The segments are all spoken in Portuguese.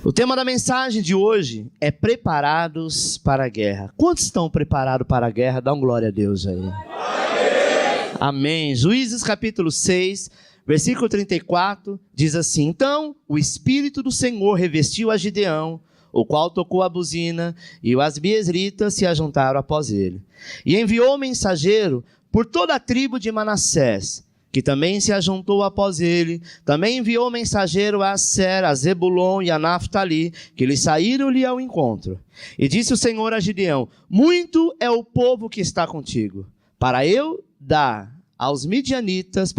O tema da mensagem de hoje é preparados para a guerra. Quantos estão preparados para a guerra? Dá um glória a Deus aí. Amém. Amém. Juízes capítulo 6, versículo 34, diz assim: Então o Espírito do Senhor revestiu a Gideão, o qual tocou a buzina, e os abiezritas se ajuntaram após ele. E enviou mensageiro por toda a tribo de Manassés, que também se ajuntou após ele. Também enviou mensageiro a Aser, a Zebulon e a Naftali, que lhe saíram-lhe ao encontro. E disse o Senhor a Gideão: Muito é o povo que está contigo, para eu dar os midianitas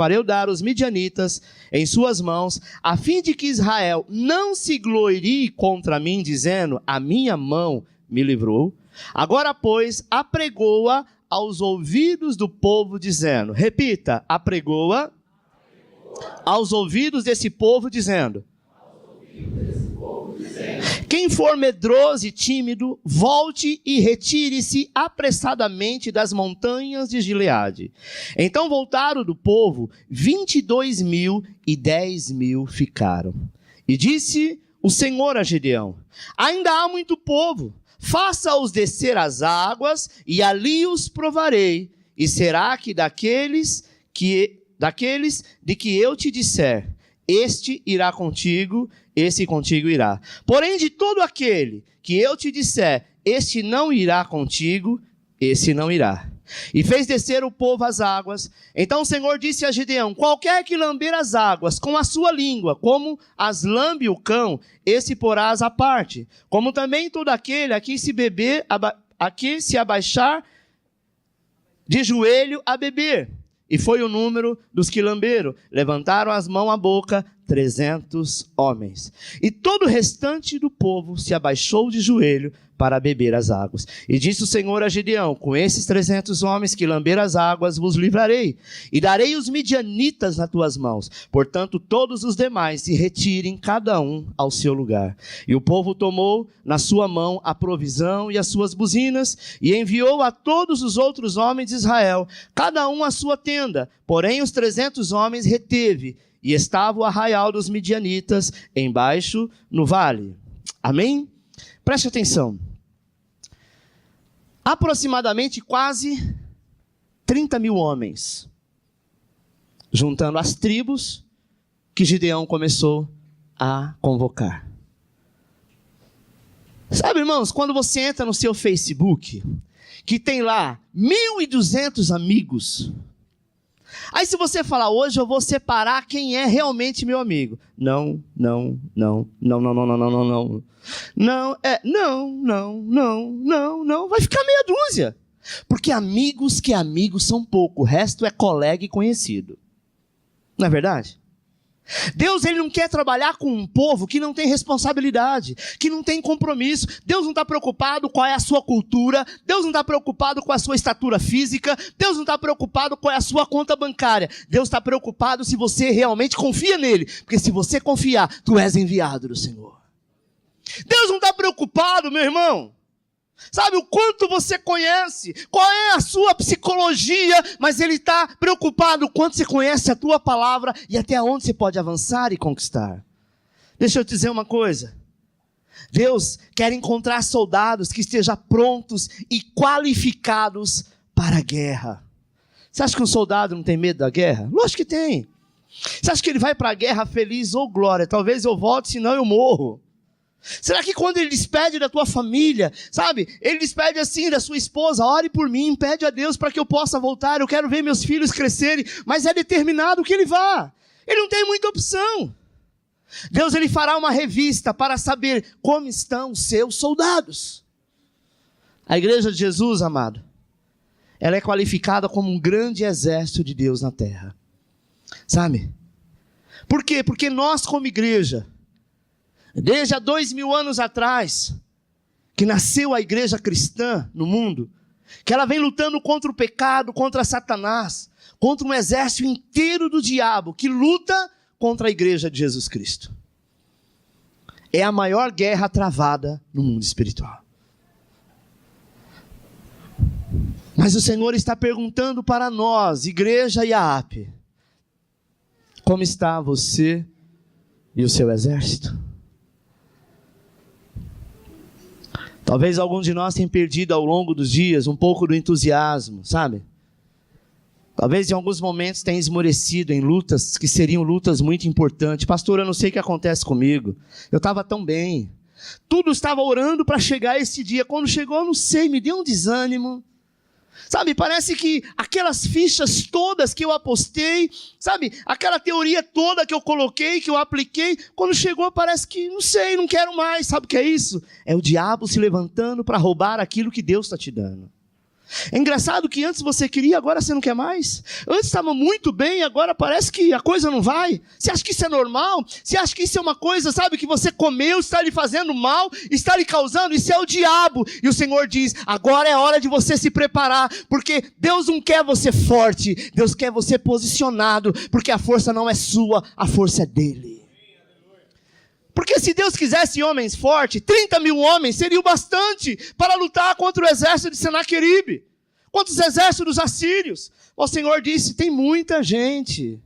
em suas mãos, a fim de que Israel não se glorie contra mim, dizendo: a minha mão me livrou. Agora, pois, apregou-a aos ouvidos do povo, dizendo, repita, apregou-a aos ouvidos desse povo, dizendo, quem for medroso e tímido, volte e retire-se apressadamente das montanhas de Gileade. Então voltaram do povo 22.000 e 10.000 ficaram. E disse o Senhor a Gideão: ainda há muito povo, faça-os descer às águas e ali os provarei. E será que daqueles de que eu te disser, este irá contigo, esse contigo irá. Porém, de todo aquele que eu te disser, este não irá contigo, esse não irá. E fez descer o povo às águas. Então o Senhor disse a Gideão: qualquer que lamber as águas com a sua língua, como as lambe o cão, esse porás à parte. Como também todo aquele a que se abaixar de joelho a beber. E foi o número dos que lamberam. Levantaram as mãos à boca 300 homens. E todo o restante do povo se abaixou de joelho para beber as águas. E disse o Senhor a Gideão: com esses 300 homens que lamberam as águas vos livrarei, e darei os midianitas nas tuas mãos. Portanto, todos os demais se retirem, cada um ao seu lugar. E o povo tomou na sua mão a provisão e as suas buzinas, e enviou a todos os outros homens de Israel, cada um à sua tenda. Porém, os 300 homens reteve, e estava o arraial dos midianitas embaixo no vale. Amém? Preste atenção. Aproximadamente quase 30.000 homens, juntando as tribos que Gideão começou a convocar. Sabe, irmãos, quando você entra no seu Facebook, que tem lá 1.200 amigos, aí se você falar, hoje eu vou separar quem é realmente meu amigo. Não, vai ficar meia dúzia. Porque amigos que amigos são pouco, o resto é colega e conhecido. Não é verdade? Deus, ele não quer trabalhar com um povo que não tem responsabilidade, que não tem compromisso. Deus não está preocupado qual é a sua cultura, Deus não está preocupado com a sua estatura física, Deus não está preocupado qual é a sua conta bancária. Deus está preocupado se você realmente confia nele, porque se você confiar, tu és enviado do Senhor. Deus não está preocupado, meu irmão, sabe o quanto você conhece, qual é a sua psicologia, mas ele está preocupado o quanto você conhece a tua palavra e até onde você pode avançar e conquistar. Deixa eu te dizer uma coisa. Deus quer encontrar soldados que estejam prontos e qualificados para a guerra. Você acha que um soldado não tem medo da guerra? Lógico que tem. Você acha que ele vai para a guerra feliz? Ô glória, talvez eu volte, senão eu morro. Será que quando ele despede da tua família, sabe, ele despede assim da sua esposa, ore por mim, pede a Deus para que eu possa voltar, eu quero ver meus filhos crescerem, mas é determinado que ele vá, ele não tem muita opção. Deus, ele fará uma revista para saber como estão os seus soldados. A igreja de Jesus, amado, ela é qualificada como um grande exército de Deus na terra, sabe? Por quê? Porque nós como igreja, desde há 2.000 anos atrás, que nasceu a igreja cristã no mundo, que ela vem lutando contra o pecado, contra Satanás, contra um exército inteiro do diabo, que luta contra a igreja de Jesus Cristo. É a maior guerra travada no mundo espiritual. Mas o Senhor está perguntando para nós, igreja IAAP, como está você e o seu exército? Talvez alguns de nós tenham perdido ao longo dos dias um pouco do entusiasmo, sabe? Talvez em alguns momentos tenha esmorecido em lutas que seriam lutas muito importantes. Pastor, eu não sei o que acontece comigo. Eu estava tão bem. Tudo estava orando para chegar esse dia. Quando chegou, eu não sei, me deu um desânimo. Sabe, parece que aquelas fichas todas que eu apostei, sabe, aquela teoria toda que eu coloquei, que eu apliquei, quando chegou parece que, não sei, não quero mais. Sabe o que é isso? É o diabo se levantando para roubar aquilo que Deus está te dando. É engraçado que antes você queria, agora você não quer mais. Antes estava muito bem, agora parece que a coisa não vai. Você acha que isso é normal? Você acha que isso é uma coisa, sabe, que você comeu, está lhe fazendo mal, está lhe causando? Isso é o diabo. E o Senhor diz, agora é hora de você se preparar, porque Deus não quer você forte, Deus quer você posicionado, porque a força não é sua, a força é dele. Porque se Deus quisesse homens fortes, 30 mil homens seriam bastante para lutar contra o exército de Senaqueribe, contra os exércitos dos assírios. O Senhor disse, tem muita gente.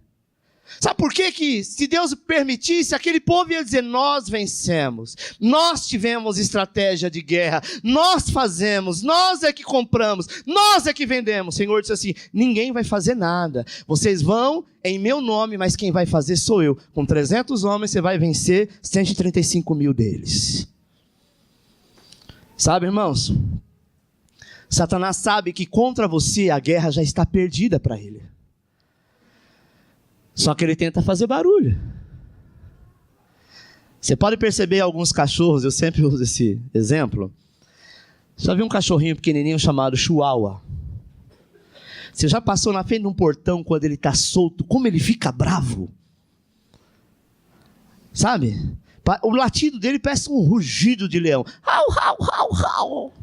Sabe por quê que, se Deus permitisse, aquele povo ia dizer, nós vencemos, nós tivemos estratégia de guerra, nós fazemos, nós é que compramos, nós é que vendemos. O Senhor disse assim, ninguém vai fazer nada, vocês vão em meu nome, mas quem vai fazer sou eu. Com 300 homens você vai vencer 135 mil deles. Sabe, irmãos, Satanás sabe que contra você a guerra já está perdida para ele. Só que ele tenta fazer barulho. Você pode perceber alguns cachorros, eu sempre uso esse exemplo. Já viu um cachorrinho pequenininho chamado Chihuahua? Você já passou na frente de um portão quando ele está solto? Como ele fica bravo? Sabe? O latido dele parece um rugido de leão. Au, au, au, au.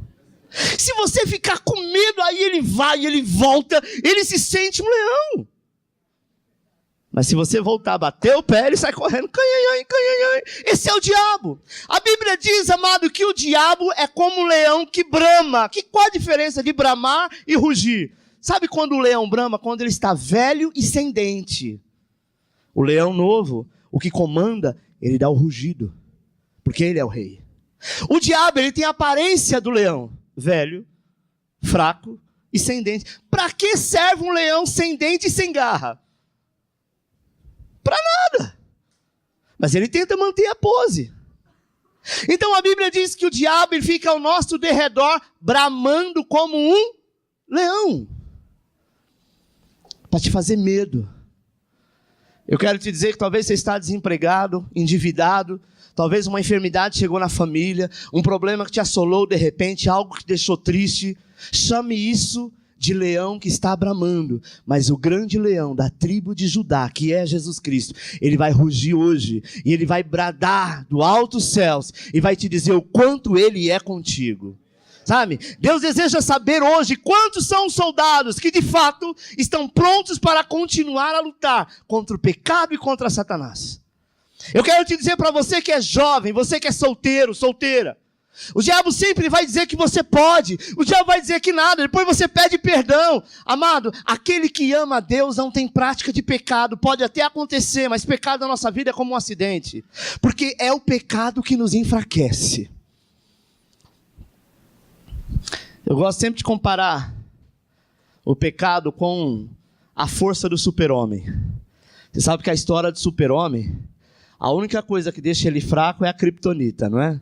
Se você ficar com medo, aí ele vai, ele volta, ele se sente um leão. Mas se você voltar a bater o pé, ele sai correndo. Canhanhã, canhanhã. Esse é o diabo. A Bíblia diz, amado, que o diabo é como um leão que brama. Qual a diferença de bramar e rugir? Sabe quando o leão brama? Quando ele está velho e sem dente. O leão novo, o que comanda, ele dá o rugido. Porque ele é o rei. O diabo, ele tem a aparência do leão. Velho, fraco e sem dente. Para que serve um leão sem dente e sem garra? Para nada. Mas ele tenta manter a pose. Então a Bíblia diz que o diabo ele fica ao nosso derredor, bramando como um leão. Para te fazer medo. Eu quero te dizer que talvez você está desempregado, endividado, talvez uma enfermidade chegou na família, um problema que te assolou de repente, algo que te deixou triste. Chame isso de leão que está bramando, mas o grande leão da tribo de Judá, que é Jesus Cristo, ele vai rugir hoje, e ele vai bradar do alto dos céus, e vai te dizer o quanto ele é contigo. Sabe? Deus deseja saber hoje quantos são os soldados que de fato estão prontos para continuar a lutar contra o pecado e contra Satanás. Eu quero te dizer para você que é jovem, você que é solteiro, solteira, o diabo sempre vai dizer que você pode, o diabo vai dizer que nada, depois você pede perdão. Amado, aquele que ama a Deus não tem prática de pecado, pode até acontecer, mas pecado na nossa vida é como um acidente, porque é o pecado que nos enfraquece. Eu gosto sempre de comparar o pecado com a força do super-homem. Você sabe que a história do super-homem, a única coisa que deixa ele fraco é a criptonita, não é?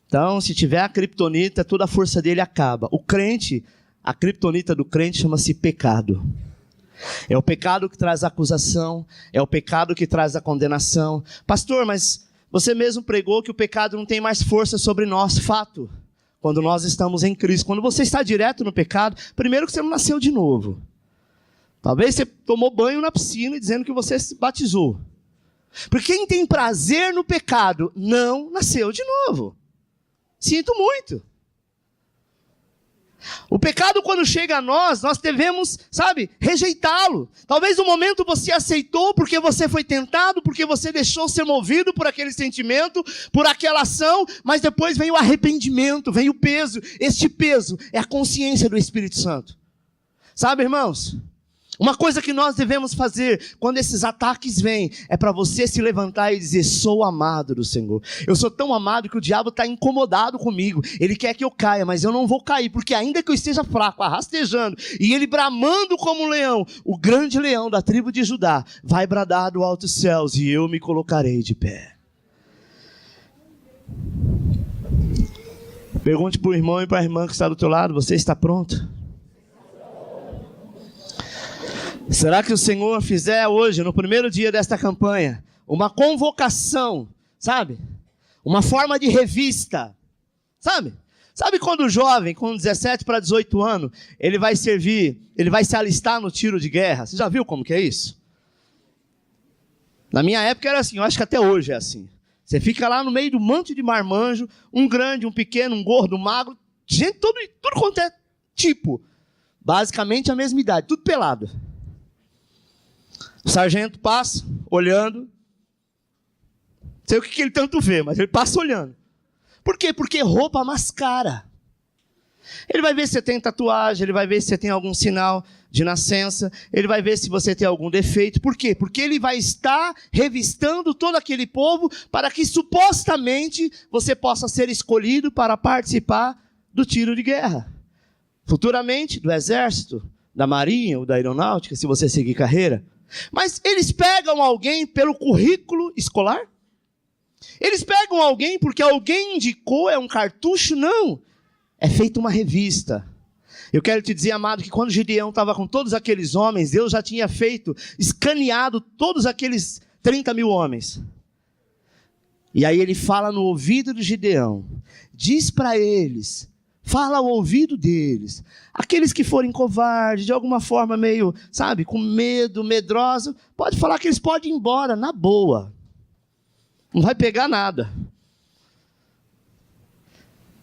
Então, se tiver a criptonita, toda a força dele acaba. O crente, a criptonita do crente chama-se pecado. É o pecado que traz a acusação, é o pecado que traz a condenação. Pastor, mas você mesmo pregou que o pecado não tem mais força sobre nós. Fato. Quando nós estamos em Cristo. Quando você está direto no pecado, primeiro que você não nasceu de novo. Talvez você tomou banho na piscina dizendo que você se batizou. Porque quem tem prazer no pecado não nasceu de novo. Sinto muito. O pecado, quando chega a nós devemos, sabe, rejeitá-lo. Talvez no momento você aceitou porque você foi tentado, porque você deixou ser movido por aquele sentimento, por aquela ação, mas depois vem o arrependimento, vem o peso. Este peso é a consciência do Espírito Santo. Sabe, irmãos? Uma coisa que nós devemos fazer quando esses ataques vêm é para você se levantar e dizer: sou amado do Senhor. Eu sou tão amado que o diabo está incomodado comigo. Ele quer que eu caia, mas eu não vou cair, porque ainda que eu esteja fraco, arrastejando, e ele bramando como um leão, o grande leão da tribo de Judá vai bradar do alto dos céus e eu me colocarei de pé. Pergunte para o irmão e para a irmã que está do teu lado: você está pronto? Será que o Senhor fizer hoje, no primeiro dia desta campanha, uma convocação, sabe? Uma forma de revista, sabe? Sabe quando o jovem, com 17 para 18 anos, ele vai se alistar no tiro de guerra? Você já viu como que é isso? Na minha época era assim, eu acho que até hoje é assim. Você fica lá no meio do monte de marmanjo, um grande, um pequeno, um gordo, um magro, gente, tudo quanto é tipo. Basicamente a mesma idade, tudo pelado. O sargento passa, olhando. Não sei o que ele tanto vê, mas ele passa olhando. Por quê? Porque roupa mascara. Ele vai ver se você tem tatuagem, ele vai ver se você tem algum sinal de nascença, ele vai ver se você tem algum defeito. Por quê? Porque ele vai estar revistando todo aquele povo para que supostamente você possa ser escolhido para participar do tiro de guerra. Futuramente, do exército, da marinha ou da aeronáutica, se você seguir carreira. Mas eles pegam alguém pelo currículo escolar? Eles pegam alguém porque alguém indicou, é um cartucho? Não. É feita uma revista. Eu quero te dizer, amado, que quando Gideão estava com todos aqueles homens, Deus já tinha escaneado todos aqueles 30 mil homens. E aí ele fala no ouvido de Gideão, diz para eles, fala ao ouvido deles, aqueles que forem covardes, de alguma forma meio, sabe, com medo, medroso, pode falar que eles podem ir embora, na boa. Não vai pegar nada.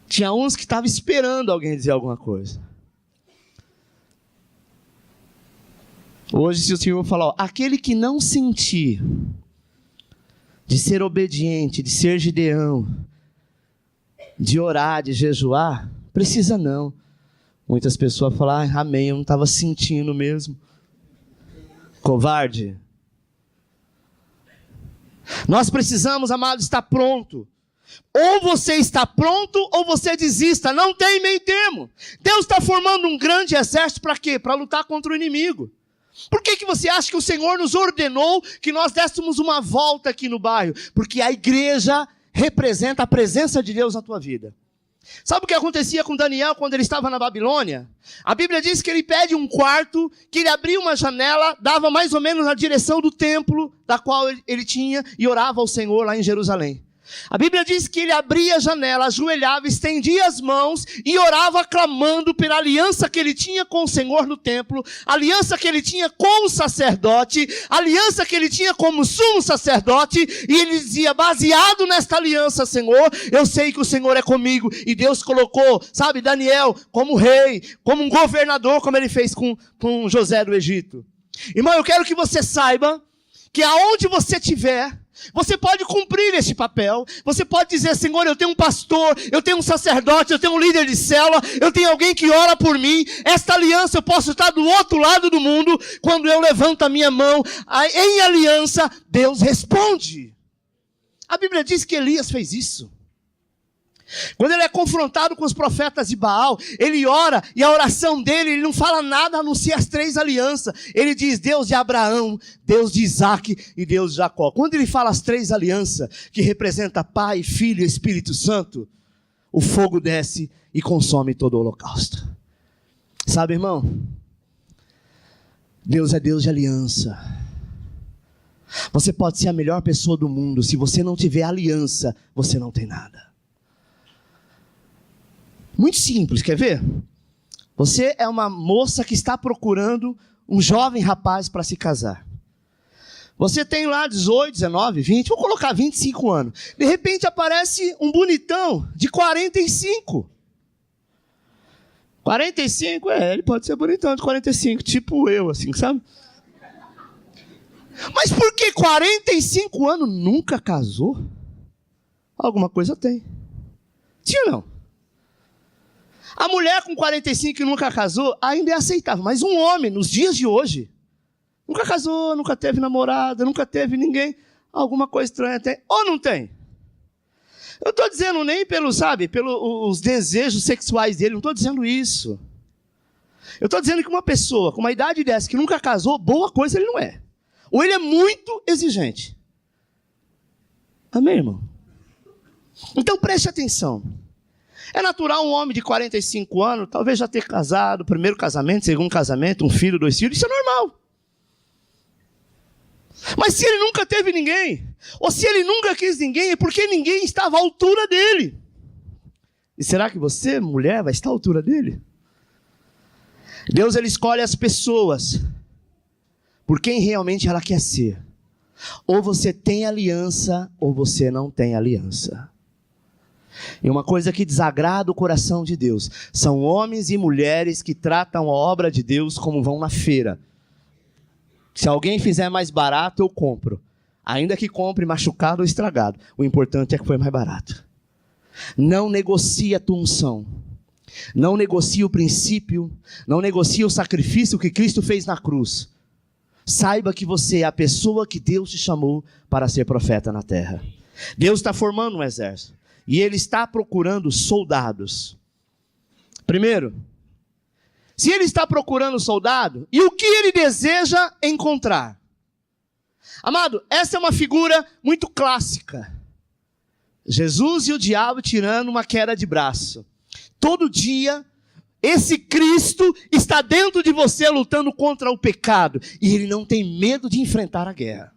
Tinha uns que estavam esperando alguém dizer alguma coisa. Hoje, se o Senhor falar, ó, aquele que não sentir de ser obediente, de ser Gideão, de orar, de jejuar, precisa não. Muitas pessoas falam, amém, eu não estava sentindo mesmo. Covarde. Nós precisamos, amados, estar pronto. Ou você está pronto, ou você desista. Não tem meio termo. Deus está formando um grande exército para quê? Para lutar contra o inimigo. Por que você acha que o Senhor nos ordenou que nós dessemos uma volta aqui no bairro? Porque a igreja representa a presença de Deus na tua vida. Sabe o que acontecia com Daniel quando ele estava na Babilônia? A Bíblia diz que ele pede um quarto, que ele abria uma janela, dava mais ou menos na direção do templo da qual ele tinha e orava ao Senhor lá em Jerusalém. A Bíblia diz que ele abria a janela, ajoelhava, estendia as mãos e orava clamando pela aliança que ele tinha com o Senhor no templo, aliança que ele tinha com o sacerdote, aliança que ele tinha como sumo sacerdote, e ele dizia, baseado nesta aliança, Senhor, eu sei que o Senhor é comigo, e Deus colocou, sabe, Daniel como rei, como um governador, como ele fez com José do Egito. Irmão, eu quero que você saiba que aonde você estiver, você pode cumprir esse papel. Você pode dizer, Senhor, eu tenho um pastor, eu tenho um sacerdote, eu tenho um líder de célula, eu tenho alguém que ora por mim. Esta aliança eu posso estar do outro lado do mundo. Quando eu levanto a minha mão em aliança, Deus responde. A Bíblia diz que Elias fez isso. Quando ele é confrontado com os profetas de Baal, ele ora, e a oração dele, ele não fala nada a não ser as 3 alianças. Ele diz, Deus de Abraão, Deus de Isaac e Deus de Jacó. Quando ele fala as 3 alianças, que representa Pai, Filho e Espírito Santo, o fogo desce e consome todo o holocausto. Sabe, irmão? Deus é Deus de aliança. Você pode ser a melhor pessoa do mundo, se você não tiver aliança, você não tem nada. Muito simples, quer ver? Você é uma moça que está procurando um jovem rapaz para se casar. Você tem lá 18, 19, 20, vou colocar 25 anos. De repente aparece um bonitão de 45. 45, ele pode ser bonitão de 45, tipo eu, assim, sabe? Mas por que 45 anos nunca casou? Alguma coisa tem. Sim ou não? A mulher com 45 que nunca casou ainda é aceitável, mas um homem, nos dias de hoje, Nunca casou, nunca teve namorada, nunca teve ninguém. Alguma coisa estranha tem. Ou não tem? Eu estou dizendo nem pelos desejos sexuais dele, não estou dizendo isso. Eu estou dizendo que uma pessoa com uma idade dessa que nunca casou, boa coisa ele não é. Ou ele é muito exigente. Amém, irmão? Então preste atenção. É natural um homem de 45 anos, talvez já ter casado, primeiro casamento, segundo casamento, um filho, 2 filhos, isso é normal. Mas se ele nunca teve ninguém, ou se ele nunca quis ninguém, é porque ninguém estava à altura dele. E será que você, mulher, vai estar à altura dele? Deus, ele escolhe as pessoas por quem realmente ela quer ser. Ou você tem aliança, ou você não tem aliança. E uma coisa que desagrada o coração de Deus, são homens e mulheres que tratam a obra de Deus como vão na feira. Se alguém fizer mais barato, eu compro. Ainda que compre machucado ou estragado. O importante é que foi mais barato. Não negocie a tua unção. Não negocie o princípio. Não negocie o sacrifício que Cristo fez na cruz. Saiba que você é a pessoa que Deus te chamou para ser profeta na terra. Deus está formando um exército. E Ele está procurando soldados. Primeiro, se Ele está procurando soldado, e o que Ele deseja encontrar? Amado, essa é uma figura muito clássica. Jesus e o diabo tirando uma queda de braço. Todo dia, esse Cristo está dentro de você lutando contra o pecado. E Ele não tem medo de enfrentar a guerra.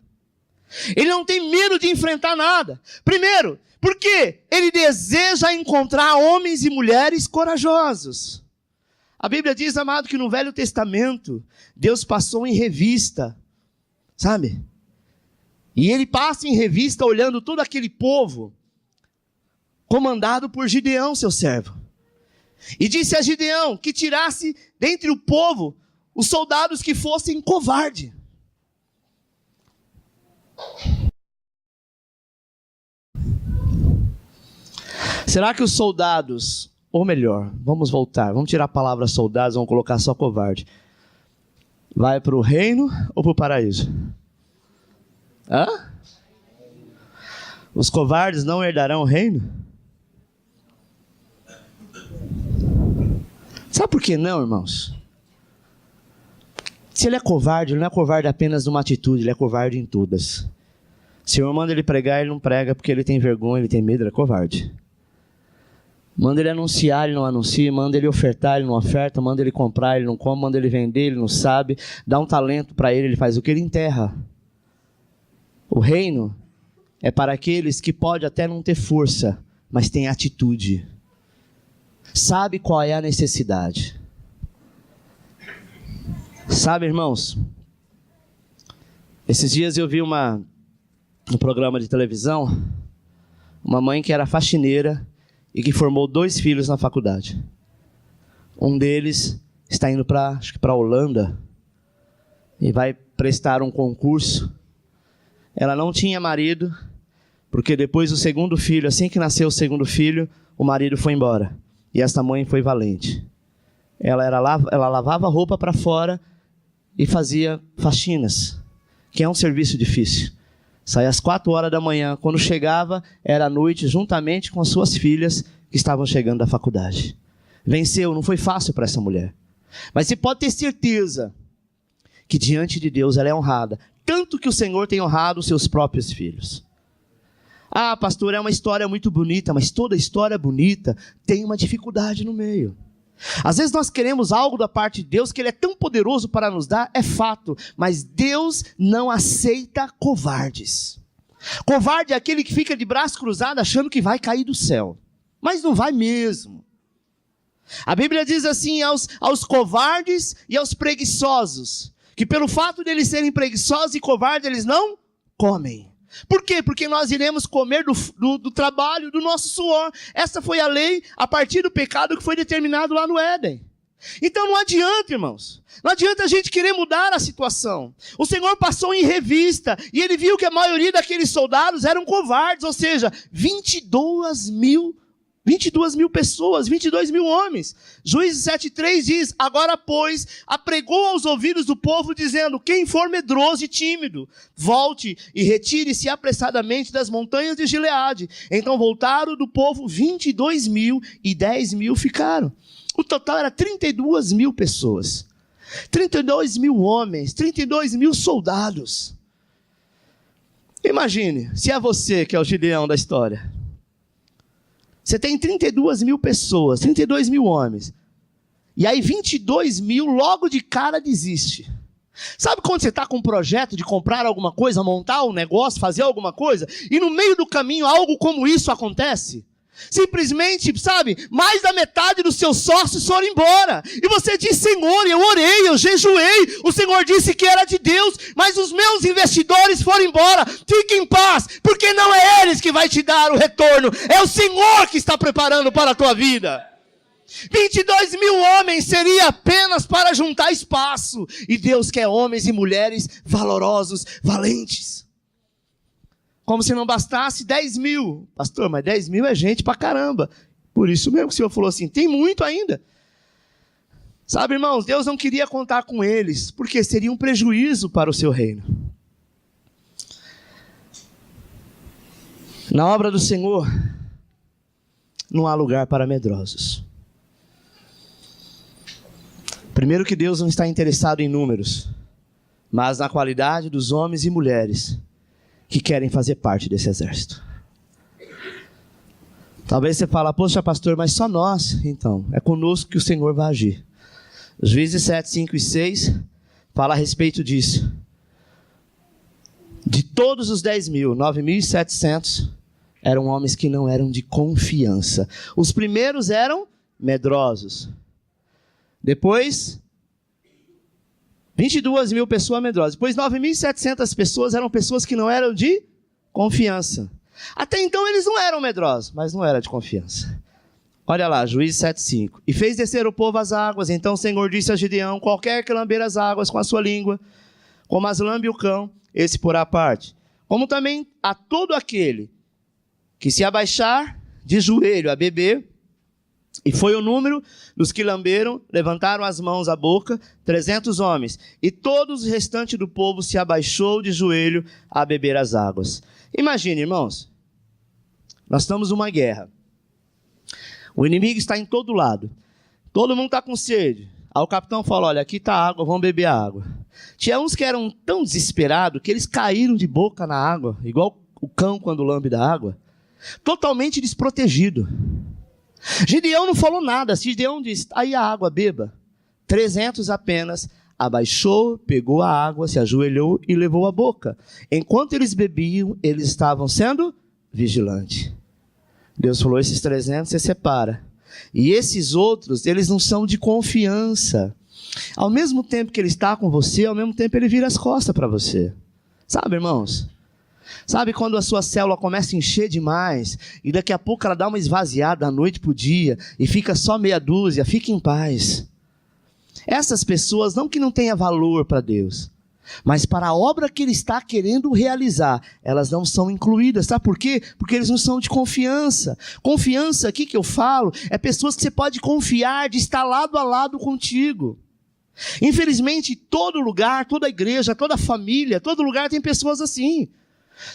Ele não tem medo de enfrentar nada. Primeiro, porque Ele deseja encontrar homens e mulheres corajosos. A Bíblia diz, amado, que no Velho Testamento, Deus passou em revista, sabe? E Ele passa em revista olhando todo aquele povo, comandado por Gideão, seu servo. E disse a Gideão que tirasse dentre o povo os soldados que fossem covardes. Será que os soldados... Ou melhor, vamos voltar, vamos tirar a palavra soldados, vamos colocar só covarde. Vai para o reino ou para o paraíso? Hã? Os covardes não herdarão o reino? Sabe por que não, irmãos? Se ele é covarde, ele não é covarde apenas numa atitude, ele é covarde em todas. Se o Senhor manda ele pregar, ele não prega porque ele tem vergonha, ele tem medo, ele é covarde. Manda ele anunciar, ele não anuncia. Manda ele ofertar, ele não oferta. Manda ele comprar, ele não compra. Manda ele vender, ele não sabe. Dá um talento para ele faz o que? Ele enterra. O reino é para aqueles que podem até não ter força, mas tem atitude. Sabe qual é a necessidade. Sabe, irmãos? Esses dias eu vi um programa de televisão, uma mãe que era faxineira, e que formou 2 filhos na faculdade. Um deles está indo para a Holanda e vai prestar um concurso. Ela não tinha marido, porque depois do segundo filho, assim que nasceu o segundo filho, o marido foi embora. E essa mãe foi valente. Ela lavava roupa para fora e fazia faxinas, que é um serviço difícil. Saía às 4 horas da manhã. Quando chegava, era à noite, juntamente com as suas filhas, que estavam chegando da faculdade. Venceu, não foi fácil para essa mulher. Mas você pode ter certeza que diante de Deus ela é honrada. Tanto que o Senhor tem honrado os seus próprios filhos. Ah, pastor, é uma história muito bonita, mas toda história bonita tem uma dificuldade no meio. Às vezes nós queremos algo da parte de Deus que Ele é tão poderoso para nos dar, é fato, mas Deus não aceita covardes. Covarde é aquele que fica de braço cruzado achando que vai cair do céu, mas não vai mesmo. A Bíblia diz assim aos covardes e aos preguiçosos, que pelo fato de eles serem preguiçosos e covardes, eles não comem. Por quê? Porque nós iremos comer do trabalho, do nosso suor. Essa foi a lei a partir do pecado que foi determinado lá no Éden. Então não adianta, irmãos. Não adianta a gente querer mudar a situação. O Senhor passou em revista e Ele viu que a maioria daqueles soldados eram covardes. Ou seja, 22 mil 22 mil pessoas, 22 mil homens. Juízes 7,3 diz: agora, pois, apregou aos ouvidos do povo, dizendo: quem for medroso e tímido, volte e retire-se apressadamente das montanhas de Gileade. Então voltaram do povo 22 mil e 10 mil ficaram. O total era 32 mil pessoas. 32 mil homens, 32 mil soldados. Imagine, se é você que é o Gideão da história. Você tem 32 mil pessoas, 32 mil homens. E aí 22 mil logo de cara desiste. Sabe quando você está com um projeto de comprar alguma coisa, montar um negócio, fazer alguma coisa, e no meio do caminho algo como isso acontece? Simplesmente, sabe, mais da metade dos seus sócios foram embora. E você diz: Senhor, eu orei, eu jejuei, o Senhor disse que era de Deus, mas os meus investidores foram embora. Fique em paz, porque não é eles que vai te dar o retorno, é o Senhor que está preparando para a tua vida. 22 mil homens seria apenas para juntar espaço, e Deus quer homens e mulheres valorosos, valentes. Como se não bastasse 10 mil. Pastor, mas 10 mil é gente pra caramba. Por isso mesmo que o Senhor falou assim, tem muito ainda. Sabe, irmãos, Deus não queria contar com eles, porque seria um prejuízo para o seu reino. Na obra do Senhor, não há lugar para medrosos. Primeiro que Deus não está interessado em números, mas na qualidade dos homens e mulheres que querem fazer parte desse exército. Talvez você fale: poxa, pastor, mas só nós. Então, é conosco que o Senhor vai agir. Juízes 7, 5 e 6 fala a respeito disso. De todos os 10 mil, 9.700 eram homens que não eram de confiança. Os primeiros eram medrosos. Depois, 22 mil pessoas medrosas. Depois, 9.700 pessoas eram pessoas que não eram de confiança. Até então, eles não eram medrosos, mas não era de confiança. Olha lá, Juízes 7,5. E fez descer o povo às águas. Então o Senhor disse a Gideão: qualquer que lamber as águas com a sua língua, como as lambe o cão, esse porá à parte. Como também a todo aquele que se abaixar de joelho a beber. E foi o número dos que lamberam, levantaram as mãos à boca, 300 homens. E todos os restantes do povo se abaixou de joelho a beber as águas. Imagine, irmãos, nós estamos numa guerra. O inimigo está em todo lado. Todo mundo está com sede. Aí o capitão fala: olha, aqui está a água, vamos beber a água. Tinha uns que eram tão desesperados que eles caíram de boca na água, igual o cão quando lambe da água. Totalmente desprotegido. Gideão não falou nada. Gideão disse: aí a água, beba. 300 apenas abaixou, pegou a água, se ajoelhou e levou à boca. Enquanto eles bebiam, eles estavam sendo vigilantes. Deus falou: esses 300 você separa. E esses outros, eles não são de confiança. Ao mesmo tempo que ele está com você, ao mesmo tempo ele vira as costas para você. Sabe, irmãos? Sabe quando a sua célula começa a encher demais e daqui a pouco ela dá uma esvaziada da noite para o dia e fica só meia dúzia? Fique em paz. Essas pessoas, não que não tenha valor para Deus, mas para a obra que Ele está querendo realizar, elas não são incluídas. Sabe por quê? Porque eles não são de confiança. Confiança aqui que eu falo é pessoas que você pode confiar de estar lado a lado contigo. Infelizmente, todo lugar, toda igreja, toda família, todo lugar tem pessoas assim.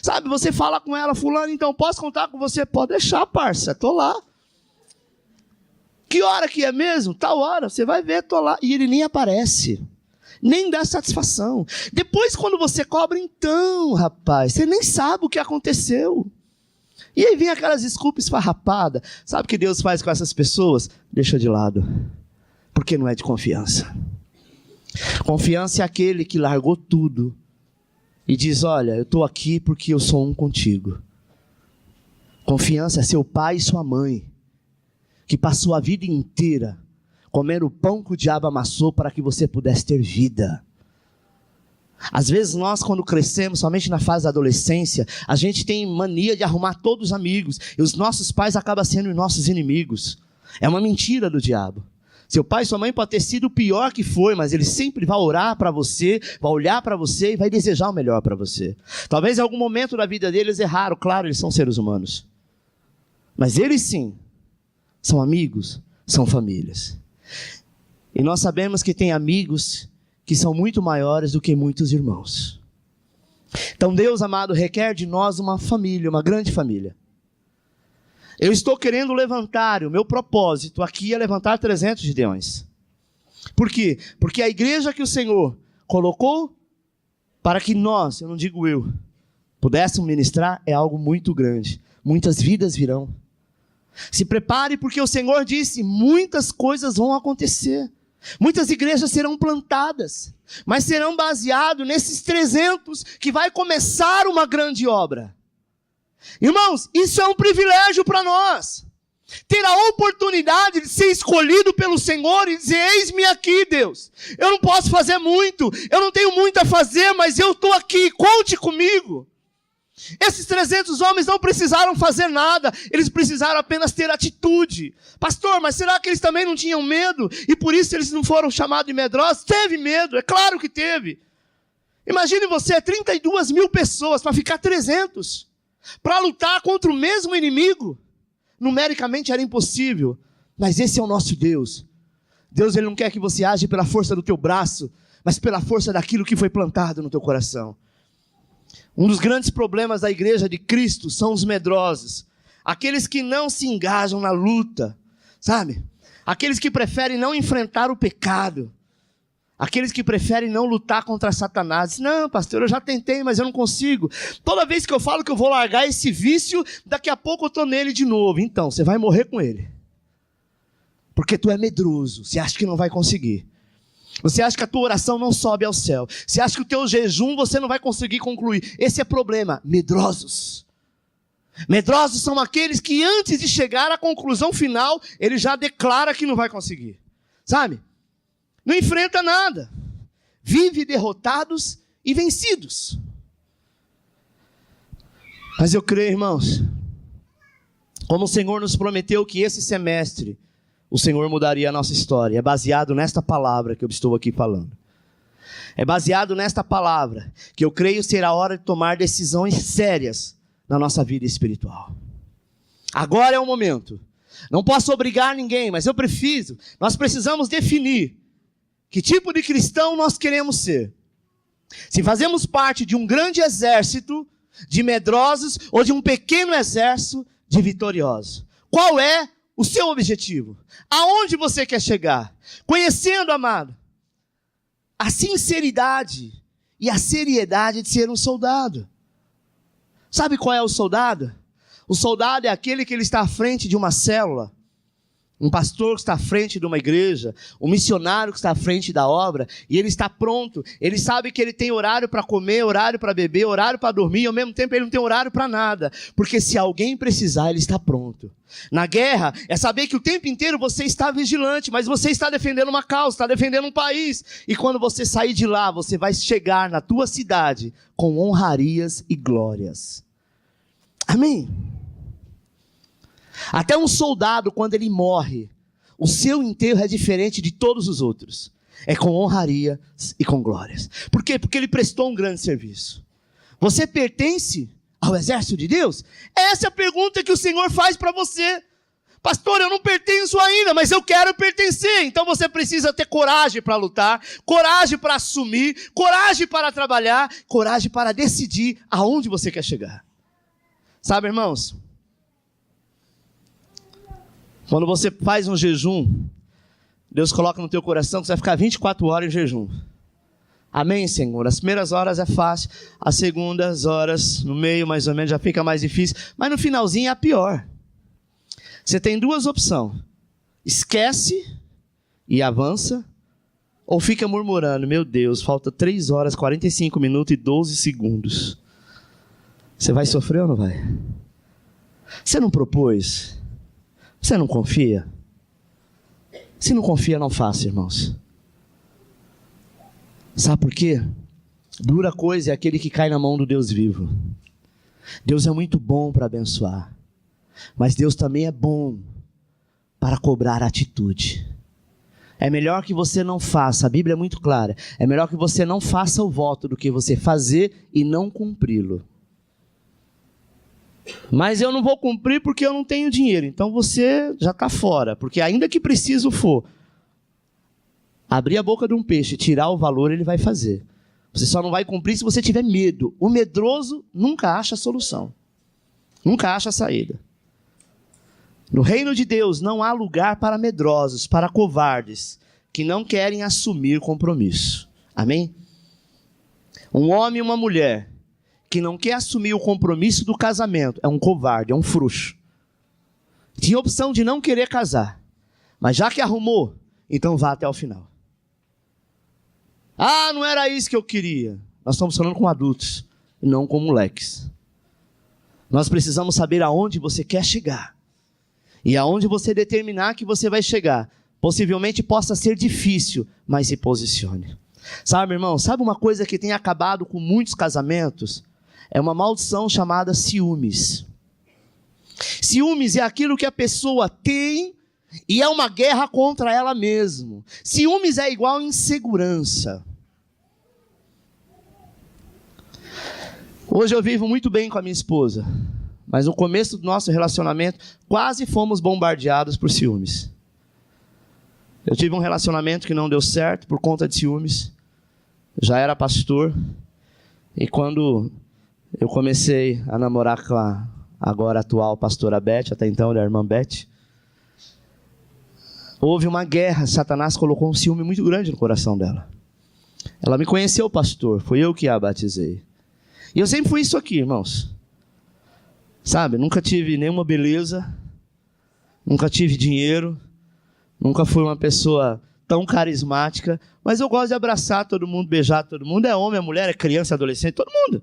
Sabe, você fala com ela: fulano, então posso contar com você? Pode deixar, parça, tô lá. Que hora que é mesmo? Tal hora, você vai ver, tô lá. E ele nem aparece, nem dá satisfação. Depois, quando você cobra, então, rapaz, você nem sabe o que aconteceu. E aí vem aquelas desculpas esfarrapadas. Sabe o que Deus faz com essas pessoas? Deixa de lado, porque não é de confiança. Confiança é aquele que largou tudo e diz: olha, eu estou aqui porque eu sou um contigo. Confiança é seu pai e sua mãe, que passou a vida inteira comendo o pão que o diabo amassou para que você pudesse ter vida. Às vezes nós, quando crescemos, somente na fase da adolescência, a gente tem mania de arrumar todos os amigos, e os nossos pais acabam sendo os nossos inimigos. É uma mentira do diabo. Seu pai e sua mãe podem ter sido o pior que foi, mas ele sempre vai orar para você, vai olhar para você e vai desejar o melhor para você. Talvez em algum momento da vida deles erraram, claro, eles são seres humanos. Mas eles sim são amigos, são famílias. E nós sabemos que tem amigos que são muito maiores do que muitos irmãos. Então Deus, amado, requer de nós uma família, uma grande família. Eu estou querendo levantar, o meu propósito aqui é levantar 300 gideões. Por quê? Porque a igreja que o Senhor colocou para que nós, eu não digo eu, pudéssemos ministrar é algo muito grande. Muitas vidas virão. Se prepare, porque o Senhor disse, muitas coisas vão acontecer. Muitas igrejas serão plantadas, mas serão baseadas nesses 300 que vai começar uma grande obra. Irmãos, isso é um privilégio para nós. Ter a oportunidade de ser escolhido pelo Senhor e dizer, eis-me aqui, Deus. Eu não posso fazer muito, eu não tenho muito a fazer, mas eu estou aqui, conte comigo. Esses 300 homens não precisaram fazer nada, eles precisaram apenas ter atitude. Pastor, mas será que eles também não tinham medo? E por isso eles não foram chamados de medrosos? Teve medo, é claro que teve. Imagine você, 32 mil pessoas para ficar 300, para lutar contra o mesmo inimigo. Numericamente era impossível, mas esse é o nosso Deus. Deus, Ele não quer que você age pela força do teu braço, mas pela força daquilo que foi plantado no teu coração. Um dos grandes problemas da igreja de Cristo são os medrosos. Aqueles que não se engajam na luta, sabe? Aqueles que preferem não enfrentar o pecado. Aqueles que preferem não lutar contra Satanás. Não, pastor, eu já tentei, mas eu não consigo. Toda vez que eu falo que eu vou largar esse vício, daqui a pouco eu estou nele de novo. Então, você vai morrer com ele. Porque tu é medroso, você acha que não vai conseguir. Você acha que a tua oração não sobe ao céu. Você acha que o teu jejum você não vai conseguir concluir. Esse é problema. Medrosos. Medrosos são aqueles que antes de chegar à conclusão final, ele já declara que não vai conseguir. Sabe? Não enfrenta nada. Vive derrotados e vencidos. Mas eu creio, irmãos, como o Senhor nos prometeu que esse semestre o Senhor mudaria a nossa história. É baseado nesta palavra que eu estou aqui falando. É baseado nesta palavra que eu creio ser a hora de tomar decisões sérias na nossa vida espiritual. Agora é o momento. Não posso obrigar ninguém, mas nós precisamos definir que tipo de cristão nós queremos ser. Se fazemos parte de um grande exército de medrosos ou de um pequeno exército de vitoriosos. Qual é o seu objetivo? Aonde você quer chegar? Conhecendo, amado, a sinceridade e a seriedade de ser um soldado. Sabe qual é o soldado? O soldado é aquele que ele está à frente de uma célula. Um pastor que está à frente de uma igreja, um missionário que está à frente da obra, e ele está pronto, ele sabe que ele tem horário para comer, horário para beber, horário para dormir, e ao mesmo tempo ele não tem horário para nada, porque se alguém precisar, ele está pronto. Na guerra, é saber que o tempo inteiro você está vigilante, mas você está defendendo uma causa, está defendendo um país, e quando você sair de lá, você vai chegar na tua cidade com honrarias e glórias. Amém? Até um soldado, quando ele morre, o seu enterro é diferente de todos os outros. É com honraria e com glórias. Por quê? Porque ele prestou um grande serviço. Você pertence ao exército de Deus? Essa é a pergunta que o Senhor faz para você. Pastor, eu não pertenço ainda, mas eu quero pertencer. Então você precisa ter coragem para lutar, coragem para assumir, coragem para trabalhar, coragem para decidir aonde você quer chegar. Sabe, irmãos? Quando você faz um jejum, Deus coloca no teu coração que você vai ficar 24 horas em jejum. Amém, Senhor? As primeiras horas é fácil, as segundas horas, no meio mais ou menos, já fica mais difícil, mas no finalzinho é a pior. Você tem duas opções. Esquece e avança, ou fica murmurando, meu Deus, falta 3 horas, 45 minutos e 12 segundos. Você vai sofrer ou não vai? Você não propôs? Você não confia? Se não confia, não faça, irmãos. Sabe por quê? Dura coisa é aquele que cai na mão do Deus vivo. Deus é muito bom para abençoar, mas Deus também é bom para cobrar atitude. É melhor que você não faça, a Bíblia é muito clara, é melhor que você não faça o voto do que você fazer e não cumpri-lo. Mas eu não vou cumprir porque eu não tenho dinheiro. Então você já está fora. Porque ainda que preciso for abrir a boca de um peixe, tirar o valor, ele vai fazer. Você só não vai cumprir se você tiver medo. O medroso nunca acha solução. Nunca acha saída. No reino de Deus não há lugar para medrosos, para covardes, que não querem assumir compromisso. Amém? Um homem e uma mulher que não quer assumir o compromisso do casamento é um covarde, é um frouxo. Tinha a opção de não querer casar, mas já que arrumou, então vá até o final. Ah, não era isso que eu queria. Nós estamos falando com adultos, e não com moleques. Nós precisamos saber aonde você quer chegar. E aonde você determinar que você vai chegar, possivelmente possa ser difícil, mas se posicione. Sabe, irmão, sabe uma coisa que tem acabado com muitos casamentos? É uma maldição chamada ciúmes. Ciúmes é aquilo que a pessoa tem e é uma guerra contra ela mesma. Ciúmes é igual insegurança. Hoje eu vivo muito bem com a minha esposa, mas no começo do nosso relacionamento, quase fomos bombardeados por ciúmes. Eu tive um relacionamento que não deu certo por conta de ciúmes. Eu já era pastor, e quando eu comecei a namorar com a agora atual pastora Beth, até então era a irmã Beth, houve uma guerra. Satanás colocou um ciúme muito grande no coração dela. Ela me conheceu, pastor, foi eu que a batizei. E eu sempre fui isso aqui, irmãos. Sabe, nunca tive nenhuma beleza, nunca tive dinheiro, nunca fui uma pessoa tão carismática, mas eu gosto de abraçar todo mundo, beijar todo mundo, é homem, é mulher, é criança, é adolescente, todo mundo.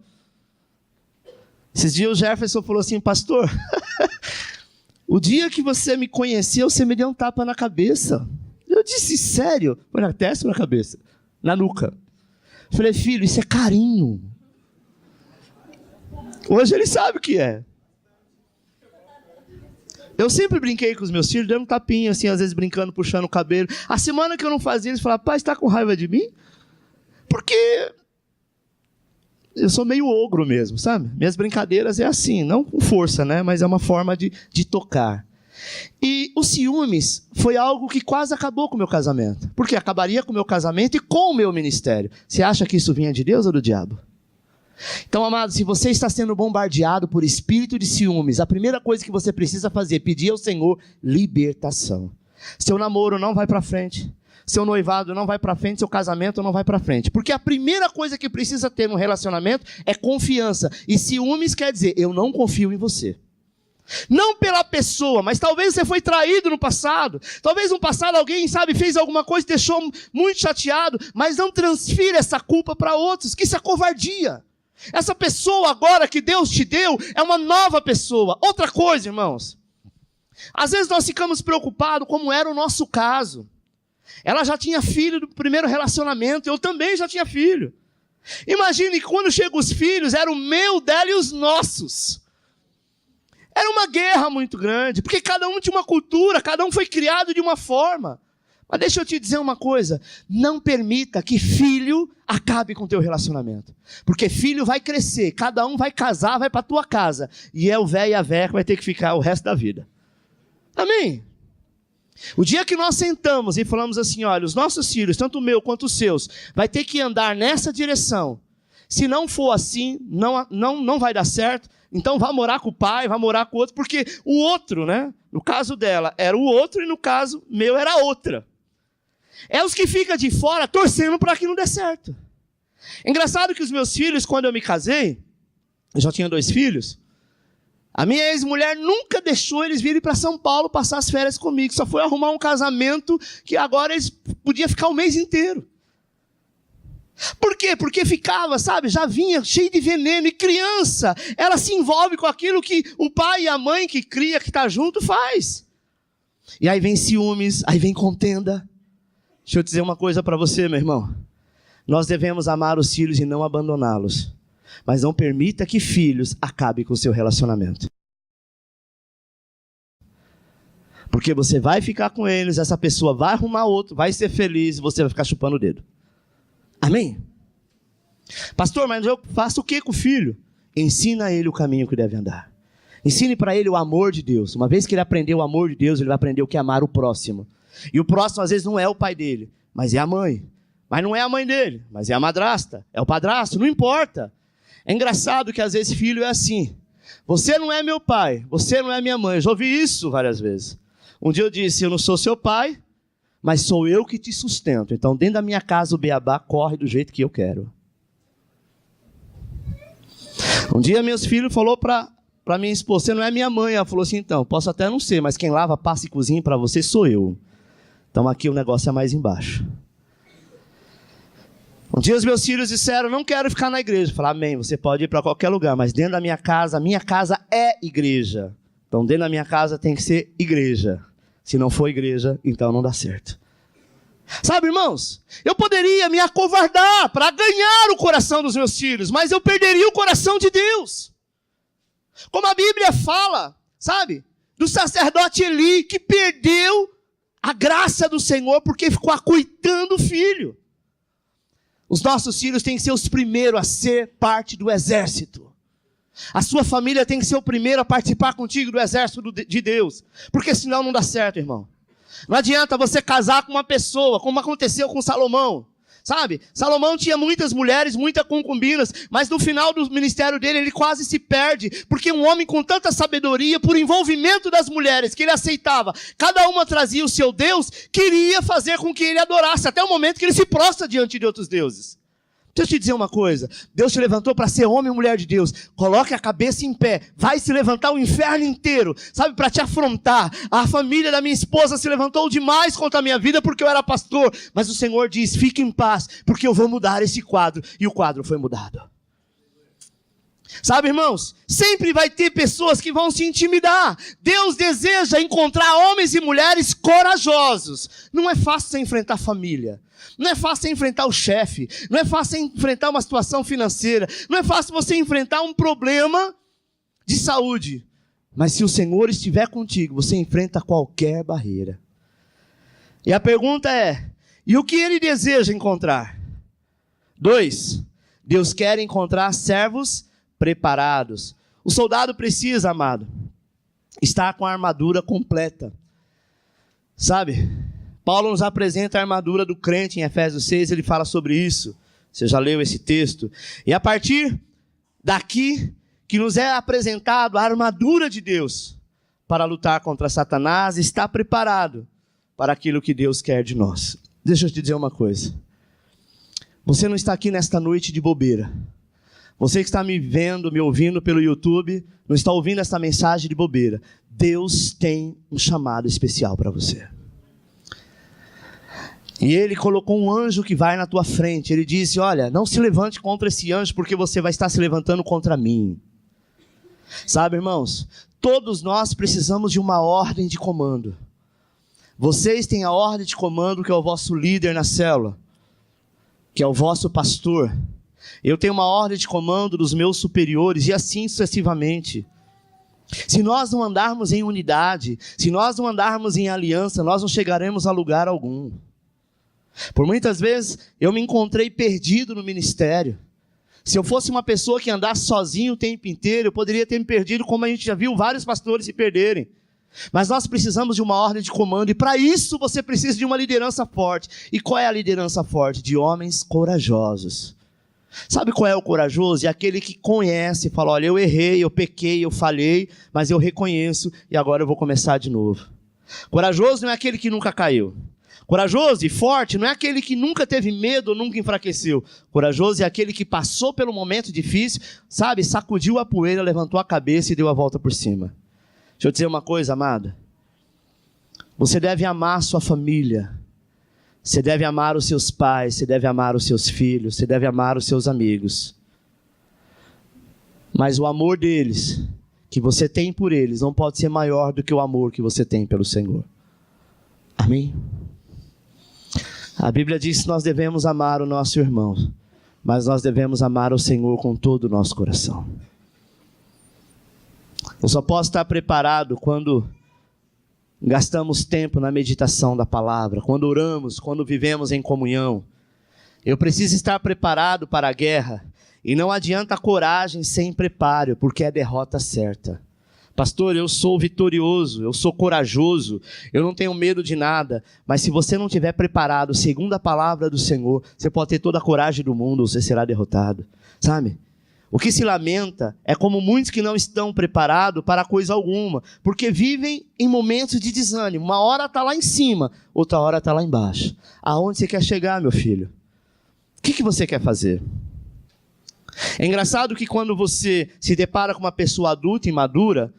Esses dias o Jefferson falou assim, pastor, o dia que você me conheceu, você me deu um tapa na cabeça. Eu disse, sério? Foi na testa ou na cabeça? Na nuca. Eu falei, filho, isso é carinho. Hoje ele sabe o que é. Eu sempre brinquei com os meus filhos, dando um tapinha, assim, às vezes brincando, puxando o cabelo. A semana que eu não fazia, eles falavam, pai, você está com raiva de mim? Porque eu sou meio ogro mesmo, sabe? Minhas brincadeiras é assim, não com força, né? Mas é uma forma de tocar. E o ciúmes foi algo que quase acabou com o meu casamento. Porque acabaria com o meu casamento e com o meu ministério. Você acha que isso vinha de Deus ou do diabo? Então, amado, se você está sendo bombardeado por espírito de ciúmes, a primeira coisa que você precisa fazer é pedir ao Senhor libertação. Seu namoro não vai para frente, seu noivado não vai para frente, seu casamento não vai para frente. Porque a primeira coisa que precisa ter no relacionamento é confiança. E ciúmes quer dizer, eu não confio em você. Não pela pessoa, mas talvez você foi traído no passado. Talvez no passado alguém, sabe, fez alguma coisa e deixou muito chateado. Mas não transfira essa culpa para outros, que isso é covardia. Essa pessoa agora que Deus te deu é uma nova pessoa. Outra coisa, irmãos. Às vezes nós ficamos preocupados como era o nosso caso. Ela já tinha filho do primeiro relacionamento. Eu também já tinha filho. Imagine que quando chegam os filhos, era o meu, dela e os nossos. Era uma guerra muito grande. Porque cada um tinha uma cultura, cada um foi criado de uma forma. Mas deixa eu te dizer uma coisa, não permita que filho acabe com o teu relacionamento. Porque filho vai crescer, cada um vai casar, vai para a tua casa. E é o velho e a véia que vai ter que ficar o resto da vida. Amém? O dia que nós sentamos e falamos assim, olha, os nossos filhos, tanto o meu quanto os seus, vai ter que andar nessa direção. Se não for assim, não vai dar certo. Então vá morar com o pai, vá morar com o outro, porque o outro, né? No caso dela era o outro e no caso meu era a outra. É os que ficam de fora torcendo para que não dê certo. Engraçado que os meus filhos, quando eu me casei, eu já tinha 2 filhos, a minha ex-mulher nunca deixou eles virem para São Paulo passar as férias comigo. Só foi arrumar um casamento que agora eles podiam ficar o mês inteiro. Por quê? Porque ficava, sabe, já vinha cheio de veneno. E criança, ela se envolve com aquilo que o pai e a mãe que cria, que está junto, faz. E aí vem ciúmes, aí vem contenda. Deixa eu dizer uma coisa para você, meu irmão. Nós devemos amar os filhos e não abandoná-los. Mas não permita que filhos acabem com o seu relacionamento. Porque você vai ficar com eles, essa pessoa vai arrumar outro, vai ser feliz e você vai ficar chupando o dedo. Amém? Pastor, mas eu faço o que com o filho? Ensina ele o caminho que deve andar. Ensine para ele o amor de Deus. Uma vez que ele aprendeu o amor de Deus, ele vai aprender o que é amar o próximo. E o próximo às vezes não é o pai dele, mas é a mãe. Mas não é a mãe dele, mas é a madrasta, é o padrasto, não importa. É engraçado que às vezes filho é assim. Você não é meu pai, você não é minha mãe. Eu já ouvi isso várias vezes. Um dia eu disse, eu não sou seu pai, mas sou eu que te sustento. Então dentro da minha casa o beabá corre do jeito que eu quero. Um dia meus filhos falou para minha esposa, você não é minha mãe. Ela falou assim, então, posso até não ser, mas quem lava, passa e cozinha para você sou eu. Então aqui o negócio é mais embaixo. Um dia os meus filhos disseram, não quero ficar na igreja. Eu falei, amém, você pode ir para qualquer lugar, mas dentro da minha casa é igreja. Então dentro da minha casa tem que ser igreja. Se não for igreja, então não dá certo. Sabe, irmãos, eu poderia me acovardar para ganhar o coração dos meus filhos, mas eu perderia o coração de Deus. Como a Bíblia fala, sabe, do sacerdote Eli, que perdeu a graça do Senhor porque ficou acoitando o filho. Os nossos filhos têm que ser os primeiros a ser parte do exército. A sua família tem que ser o primeiro a participar contigo do exército de Deus. Porque senão não dá certo, irmão. Não adianta você casar com uma pessoa, como aconteceu com Salomão. Sabe? Salomão tinha muitas mulheres, muitas concubinas, mas no final do ministério dele, ele quase se perde, porque um homem com tanta sabedoria, por envolvimento das mulheres que ele aceitava, cada uma trazia o seu Deus, queria fazer com que ele adorasse, até o momento que ele se prostra diante de outros deuses. Deixa eu te dizer uma coisa, Deus te levantou para ser homem e mulher de Deus, coloque a cabeça em pé, vai se levantar o inferno inteiro, sabe, para te afrontar. A família da minha esposa se levantou demais contra a minha vida porque eu era pastor, mas o Senhor diz, fique em paz, porque eu vou mudar esse quadro, e o quadro foi mudado. Sabe, irmãos, sempre vai ter pessoas que vão se intimidar. Deus deseja encontrar homens e mulheres corajosos. Não é fácil você enfrentar a família. Não é fácil você enfrentar o chefe. Não é fácil você enfrentar uma situação financeira. Não é fácil você enfrentar um problema de saúde. Mas se o Senhor estiver contigo, você enfrenta qualquer barreira. E a pergunta é, e o que Ele deseja encontrar? 2, Deus quer encontrar servos preparados. O soldado precisa, amado, estar com a armadura completa. Sabe? Paulo nos apresenta a armadura do crente em Efésios 6, ele fala sobre isso. Você já leu esse texto? E a partir daqui que nos é apresentado a armadura de Deus para lutar contra Satanás, está preparado para aquilo que Deus quer de nós. Deixa eu te dizer uma coisa. Você não está aqui nesta noite de bobeira. Você que está me vendo, me ouvindo pelo YouTube, não está ouvindo essa mensagem de bobeira. Deus tem um chamado especial para você. E Ele colocou um anjo que vai na tua frente. Ele disse, olha, não se levante contra esse anjo, porque você vai estar se levantando contra mim. Sabe, irmãos, todos nós precisamos de uma ordem de comando. Vocês têm a ordem de comando que é o vosso líder na célula, que é o vosso pastor. Eu tenho uma ordem de comando dos meus superiores e assim sucessivamente. Se nós não andarmos em unidade, se nós não andarmos em aliança, nós não chegaremos a lugar algum. Por muitas vezes eu me encontrei perdido no ministério. Se eu fosse uma pessoa que andasse sozinho o tempo inteiro, eu poderia ter me perdido, como a gente já viu vários pastores se perderem. Mas nós precisamos de uma ordem de comando, e para isso você precisa de uma liderança forte. E qual é a liderança forte? De homens corajosos. Sabe qual é o corajoso? É aquele que conhece e fala, olha, eu errei, eu pequei, eu falhei, mas eu reconheço e agora eu vou começar de novo. Corajoso não é aquele que nunca caiu. Corajoso e forte não é aquele que nunca teve medo ou nunca enfraqueceu. Corajoso é aquele que passou pelo momento difícil, sabe, sacudiu a poeira, levantou a cabeça e deu a volta por cima. Deixa eu dizer uma coisa, amado. Você deve amar a sua família. Você deve amar os seus pais, você deve amar os seus filhos, você deve amar os seus amigos. Mas o amor deles, que você tem por eles, não pode ser maior do que o amor que você tem pelo Senhor. Amém? A Bíblia diz que nós devemos amar o nosso irmão, mas nós devemos amar o Senhor com todo o nosso coração. Eu só posso estar preparado quando gastamos tempo na meditação da palavra, quando oramos, quando vivemos em comunhão. Eu preciso estar preparado para a guerra, e não adianta coragem sem preparo, porque é derrota certa. Pastor, eu sou vitorioso, eu sou corajoso, eu não tenho medo de nada. Mas se você não estiver preparado, segundo a palavra do Senhor, você pode ter toda a coragem do mundo, você será derrotado. Sabe? O que se lamenta é como muitos que não estão preparados para coisa alguma, porque vivem em momentos de desânimo. Uma hora está lá em cima, outra hora está lá embaixo. Aonde você quer chegar, meu filho? O que você quer fazer? É engraçado que quando você se depara com uma pessoa adulta e madura,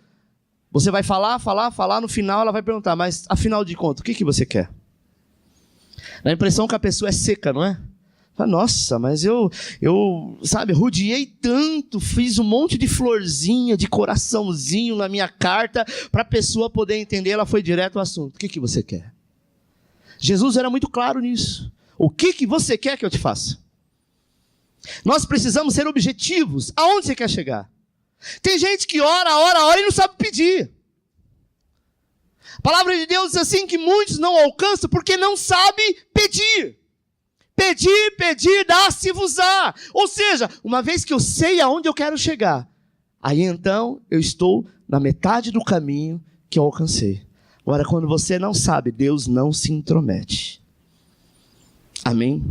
você vai falar, no final ela vai perguntar, mas afinal de contas, o que você quer? Dá a impressão que a pessoa é seca, não é? Nossa, mas eu rodeei tanto, fiz um monte de florzinha, de coraçãozinho na minha carta, para a pessoa poder entender, ela foi direto ao assunto. O que você quer? Jesus era muito claro nisso. O que você quer que eu te faça? Nós precisamos ser objetivos. Aonde você quer chegar? Tem gente que ora e não sabe pedir. A palavra de Deus diz assim que muitos não alcançam porque não sabem pedir. Pedir, dá-se-vos-á. Ou seja, uma vez que eu sei aonde eu quero chegar, aí então eu estou na metade do caminho que eu alcancei. Agora, quando você não sabe, Deus não se intromete. Amém?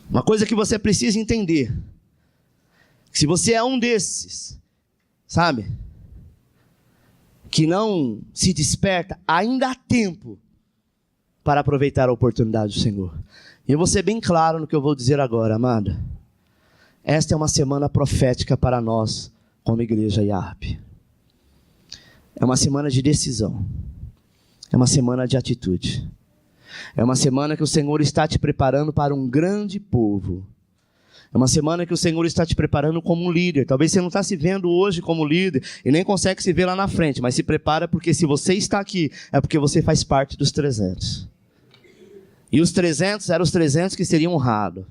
Uma coisa que você precisa entender, se você é um desses, sabe, que não se desperta, ainda há tempo para aproveitar a oportunidade do Senhor. E eu vou ser bem claro no que eu vou dizer agora, amada. Esta é uma semana profética para nós, como igreja IARP. É uma semana de decisão. É uma semana de atitude. É uma semana que o Senhor está te preparando para um grande povo. É uma semana que o Senhor está te preparando como um líder. Talvez você não está se vendo hoje como líder e nem consegue se ver lá na frente, mas se prepara porque se você está aqui, é porque você faz parte dos 300. E os 300 eram os 300 que seriam honrados.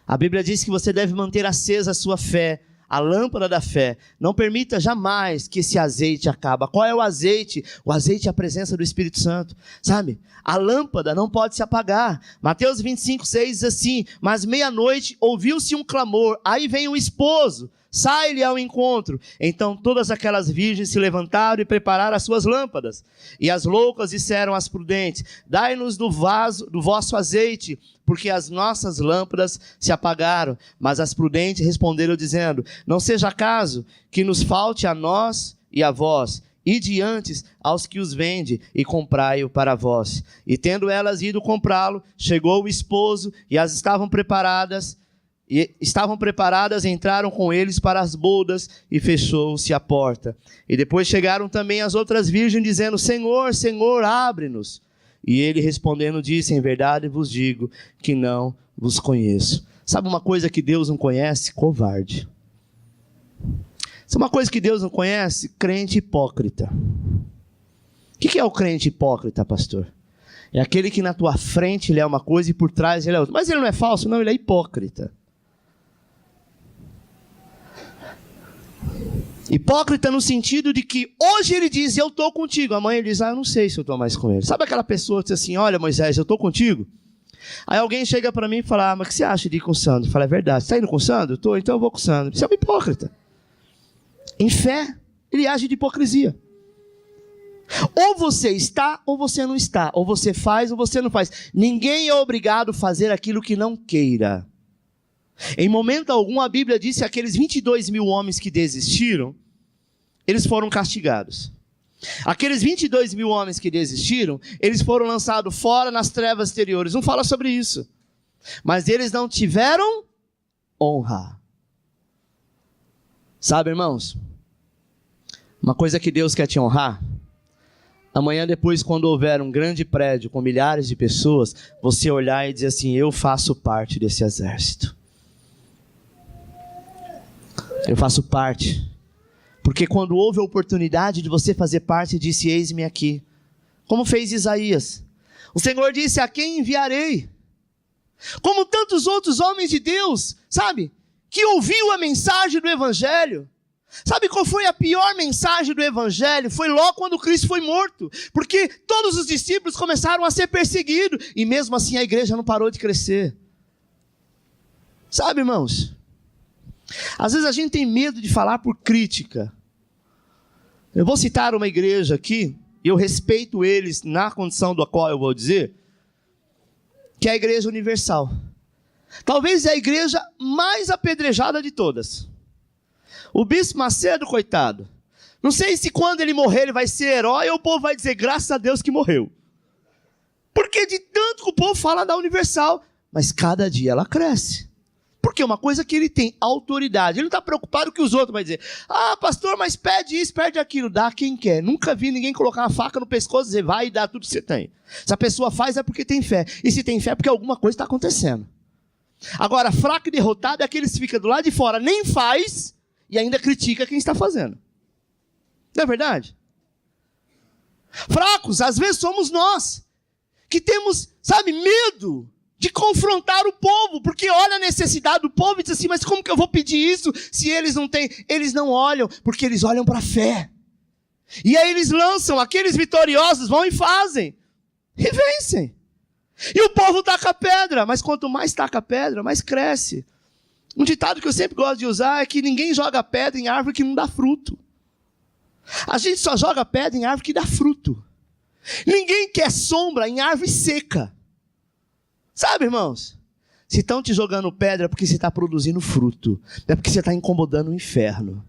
A Bíblia diz que você deve manter acesa a sua fé, a lâmpada da fé. Não permita jamais que esse azeite acabe. Qual é o azeite? O azeite é a presença do Espírito Santo. Sabe? A lâmpada não pode se apagar. Mateus 25:6 diz assim: mas meia-noite ouviu-se um clamor. Aí vem o esposo. Sai-lhe ao encontro. Então todas aquelas virgens se levantaram e prepararam as suas lâmpadas. E as loucas disseram às prudentes: dai-nos do vosso azeite, porque as nossas lâmpadas se apagaram. Mas as prudentes responderam dizendo: não seja caso que nos falte a nós e a vós. Ide antes aos que os vende e comprai-o para vós. E tendo elas ido comprá-lo, chegou o esposo e as estavam preparadas, entraram com eles para as bodas e fechou-se a porta. E depois chegaram também as outras virgens dizendo: Senhor, Senhor, abre-nos. E ele respondendo disse: em verdade vos digo que não vos conheço. Sabe uma coisa que Deus não conhece? Covarde. Sabe uma coisa que Deus não conhece? Crente hipócrita. O que é o crente hipócrita, pastor? É aquele que na tua frente ele é uma coisa e por trás ele é outra. Mas ele não é falso? Não, ele é hipócrita. Hipócrita no sentido de que hoje ele diz: eu estou contigo. Amanhã ele diz: eu não sei se eu estou mais com ele. Sabe aquela pessoa que diz assim: olha, Moisés, eu estou contigo. Aí alguém chega para mim e fala: mas o que você acha de ir com o Sandro? Eu falo: é verdade. Você está indo com o Sandro? Estou, então eu vou com o Sandro. Isso é um hipócrita. Em fé, ele age de hipocrisia. Ou você está, ou você não está. Ou você faz, ou você não faz. Ninguém é obrigado a fazer aquilo que não queira. Em momento algum, a Bíblia diz que aqueles 22 mil homens que desistiram, eles foram castigados. Aqueles 22 mil homens que desistiram, eles foram lançados fora nas trevas exteriores. Não fala sobre isso. Mas eles não tiveram honra. Sabe, irmãos? Uma coisa que Deus quer te honrar. Amanhã depois, quando houver um grande prédio com milhares de pessoas, você olhar e dizer assim: eu faço parte desse exército. Eu faço parte. Porque quando houve a oportunidade de você fazer parte, disse: eis-me aqui. Como fez Isaías. O Senhor disse: a quem enviarei? Como tantos outros homens de Deus, sabe? Que ouviu a mensagem do Evangelho. Sabe qual foi a pior mensagem do Evangelho? Foi logo quando Cristo foi morto. Porque todos os discípulos começaram a ser perseguidos. E mesmo assim a igreja não parou de crescer. Sabe, irmãos? Às vezes a gente tem medo de falar por crítica. Eu vou citar uma igreja aqui, e eu respeito eles na condição da qual eu vou dizer, que é a Igreja Universal. Talvez é a igreja mais apedrejada de todas. O Bispo Macedo, coitado, não sei se quando ele morrer ele vai ser herói ou o povo vai dizer graças a Deus que morreu. Porque de tanto que o povo fala da Universal, mas cada dia ela cresce. Porque é uma coisa que ele tem autoridade. Ele não está preocupado com o que os outros vão dizer. Ah, pastor, mas pede isso, pede aquilo. Dá quem quer. Nunca vi ninguém colocar uma faca no pescoço e dizer vai e dá tudo que você tem. Se a pessoa faz é porque tem fé. E se tem fé é porque alguma coisa está acontecendo. Agora, fraco e derrotado é aquele que fica do lado de fora, nem faz e ainda critica quem está fazendo. Não é verdade? Fracos, às vezes somos nós, que temos, medo de confrontar o povo, porque olha a necessidade do povo e diz assim, mas como que eu vou pedir isso se eles não têm? Eles não olham, porque eles olham para a fé. E aí eles lançam, aqueles vitoriosos vão e fazem, e vencem. E o povo taca a pedra, mas quanto mais taca a pedra, mais cresce. Um ditado que eu sempre gosto de usar é que ninguém joga pedra em árvore que não dá fruto. A gente só joga pedra em árvore que dá fruto. Ninguém quer sombra em árvore seca. Sabe, irmãos? Se estão te jogando pedra é porque você está produzindo fruto. É porque você está incomodando o inferno.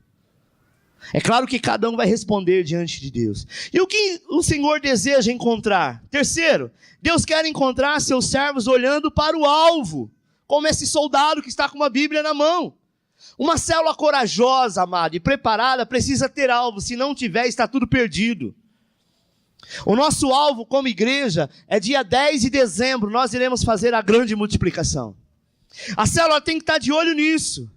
É claro que cada um vai responder diante de Deus. E o que o Senhor deseja encontrar? Terceiro, Deus quer encontrar seus servos olhando para o alvo, como esse soldado que está com uma Bíblia na mão. Uma célula corajosa, amado, e preparada precisa ter alvo. Se não tiver, está tudo perdido. O nosso alvo como igreja é dia 10 de dezembro, nós iremos fazer a grande multiplicação. A célula tem que estar de olho nisso.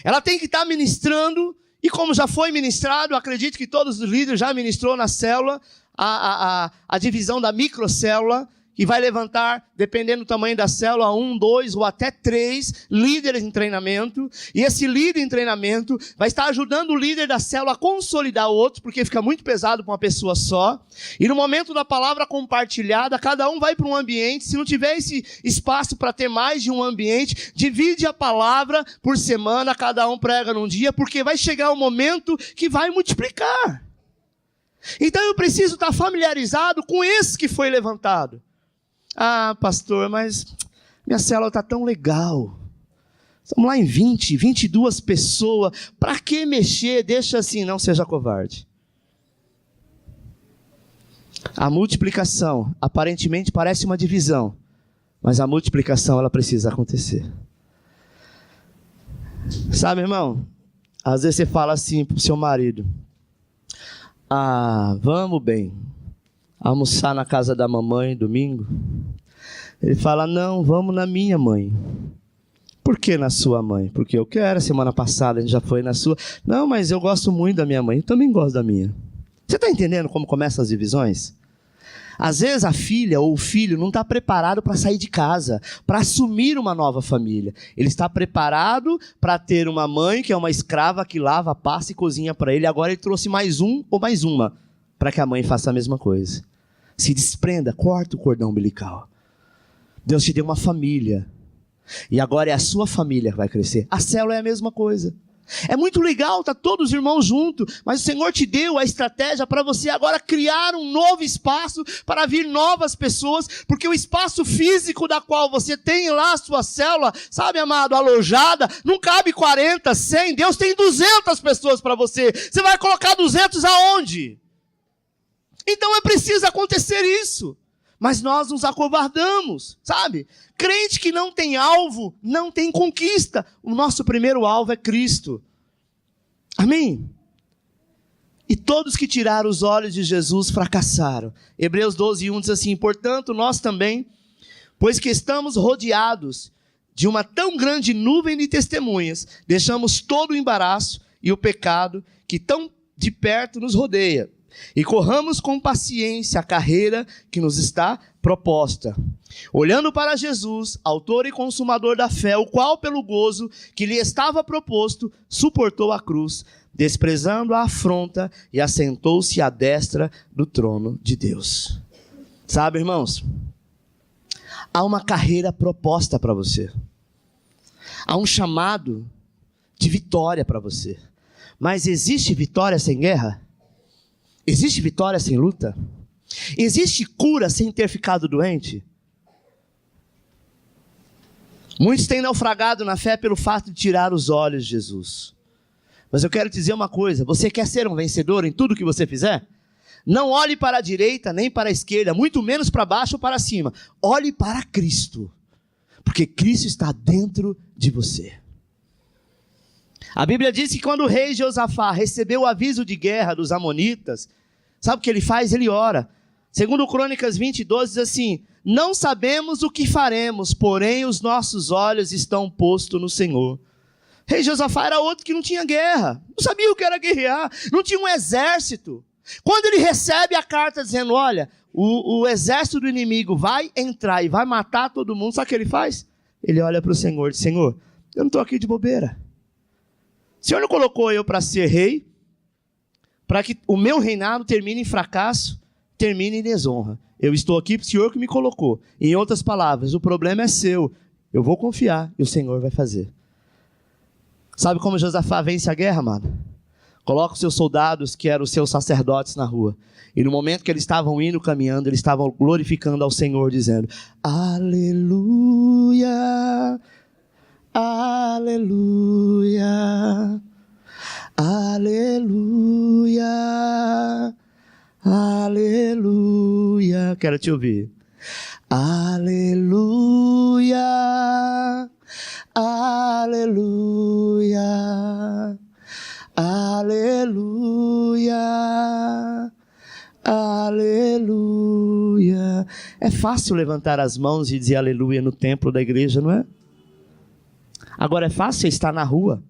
Ela tem que estar ministrando. E como já foi ministrado, acredito que todos os líderes já ministrou na célula, a divisão da microcélula, que vai levantar, dependendo do tamanho da célula, 1, 2 ou até 3 líderes em treinamento. E esse líder em treinamento vai estar ajudando o líder da célula a consolidar outros, porque fica muito pesado para uma pessoa só. E no momento da palavra compartilhada, cada um vai para um ambiente. Se não tiver esse espaço para ter mais de um ambiente, divide a palavra por semana, cada um prega num dia, porque vai chegar um momento que vai multiplicar. Então eu preciso estar familiarizado com esse que foi levantado. Ah, pastor, mas minha célula está tão legal. Estamos lá em 20, 22 pessoas. Para que mexer? Deixa assim, não seja covarde. A multiplicação, aparentemente parece uma divisão, mas a multiplicação ela precisa acontecer. Sabe, irmão? Às vezes você fala assim para o seu marido. Ah, vamos bem. Almoçar na casa da mamãe domingo? Ele fala, não, vamos na minha mãe. Por que na sua mãe? Porque eu quero, semana passada a gente já foi na sua. Não, mas eu gosto muito da minha mãe, eu também gosto da minha. Você está entendendo como começam as divisões? Às vezes a filha ou o filho não está preparado para sair de casa, para assumir uma nova família. Ele está preparado para ter uma mãe que é uma escrava que lava, passa e cozinha para ele. Agora ele trouxe mais um ou mais uma para que a mãe faça a mesma coisa. Se desprenda, corta o cordão umbilical. Deus te deu uma família. E agora é a sua família que vai crescer. A célula é a mesma coisa. É muito legal, tá todos os irmãos juntos, mas o Senhor te deu a estratégia para você agora criar um novo espaço para vir novas pessoas, porque o espaço físico da qual você tem lá a sua célula, sabe, amado, alojada, não cabe 40, 100, Deus tem 200 pessoas para você. Você vai colocar 200 aonde? Então é preciso acontecer isso. Mas nós nos acovardamos, sabe? Crente que não tem alvo, não tem conquista. O nosso primeiro alvo é Cristo. Amém? E todos que tiraram os olhos de Jesus fracassaram. Hebreus 12:1 diz assim, portanto, nós também, pois que estamos rodeados de uma tão grande nuvem de testemunhas, deixamos todo o embaraço e o pecado que tão de perto nos rodeia. E corramos com paciência a carreira que nos está proposta, olhando para Jesus, autor e consumador da fé, o qual pelo gozo que lhe estava proposto, suportou a cruz, desprezando a afronta e assentou-se à destra do trono de Deus. Sabe, irmãos, há uma carreira proposta para você, há um chamado de vitória para você, mas existe vitória sem guerra? Existe vitória sem luta? Existe cura sem ter ficado doente? Muitos têm naufragado na fé pelo fato de tirar os olhos de Jesus. Mas eu quero te dizer uma coisa, você quer ser um vencedor em tudo que você fizer? Não olhe para a direita nem para a esquerda, muito menos para baixo ou para cima. Olhe para Cristo, porque Cristo está dentro de você. A Bíblia diz que quando o rei Josafá recebeu o aviso de guerra dos amonitas, sabe o que ele faz? Ele ora. Segundo Crônicas 20:12 diz assim: não sabemos o que faremos, porém os nossos olhos estão postos no Senhor. Rei Josafá era outro que não tinha guerra, não sabia o que era guerrear, não tinha um exército. Quando ele recebe a carta dizendo, olha, o exército do inimigo vai entrar e vai matar todo mundo, sabe o que ele faz? Ele olha para o Senhor e diz, Senhor, eu não estou aqui de bobeira. O Senhor não colocou eu para ser rei, para que o meu reinado termine em fracasso, termine em desonra. Eu estou aqui para o Senhor que me colocou. Em outras palavras, o problema é seu. Eu vou confiar e o Senhor vai fazer. Sabe como Josafá vence a guerra, amado? Coloca os seus soldados, que eram os seus sacerdotes, na rua. E no momento que eles estavam indo, caminhando, eles estavam glorificando ao Senhor, dizendo, aleluia, aleluia, aleluia, aleluia. Quero te ouvir. Aleluia, aleluia, aleluia, aleluia. É fácil levantar as mãos e dizer aleluia no templo da igreja, não é? Agora é fácil você estar na rua.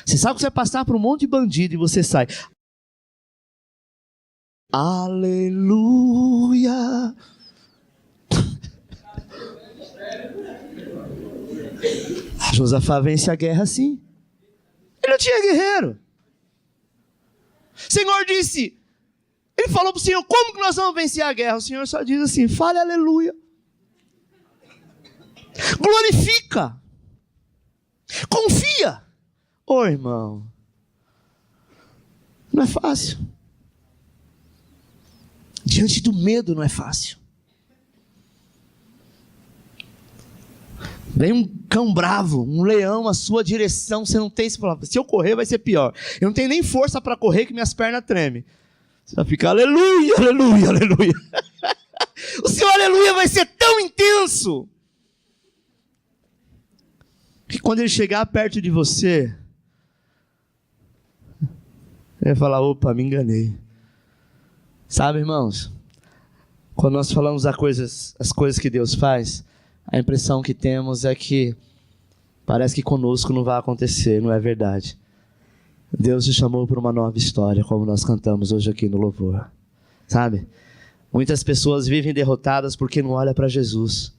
Você sabe que você vai passar por um monte de bandido e você sai. Aleluia. Josafá vence a guerra assim. Ele não tinha guerreiro. O Senhor disse, ele falou para o Senhor, como que nós vamos vencer a guerra? O Senhor só diz assim, fale aleluia. Glorifica. Confia. Ô irmão, não é fácil. Diante do medo não é fácil. Vem um cão bravo, um leão à sua direção, você não tem, se eu correr vai ser pior. Eu não tenho nem força para correr que minhas pernas tremem. Você vai ficar aleluia, aleluia, aleluia. O seu aleluia vai ser tão intenso que quando ele chegar perto de você, ele vai falar, opa, me enganei. Sabe, irmãos, quando nós falamos as coisas que Deus faz, a impressão que temos é que parece que conosco não vai acontecer, não é verdade. Deus te chamou para uma nova história, como nós cantamos hoje aqui no louvor. Sabe? Muitas pessoas vivem derrotadas porque não olham para Jesus.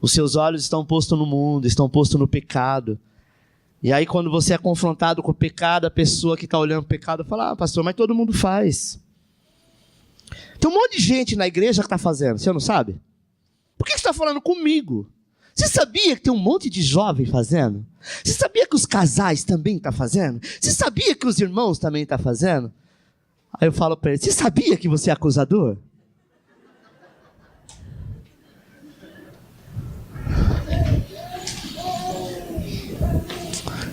Os seus olhos estão postos no mundo, estão postos no pecado. E aí quando você é confrontado com o pecado, a pessoa que está olhando para o pecado fala, pastor, mas todo mundo faz. Tem um monte de gente na igreja que está fazendo, você não sabe? Por que você está falando comigo? Você sabia que tem um monte de jovem fazendo? Você sabia que os casais também estão fazendo? Você sabia que os irmãos também estão fazendo? Aí eu falo para ele, você sabia que você é acusador?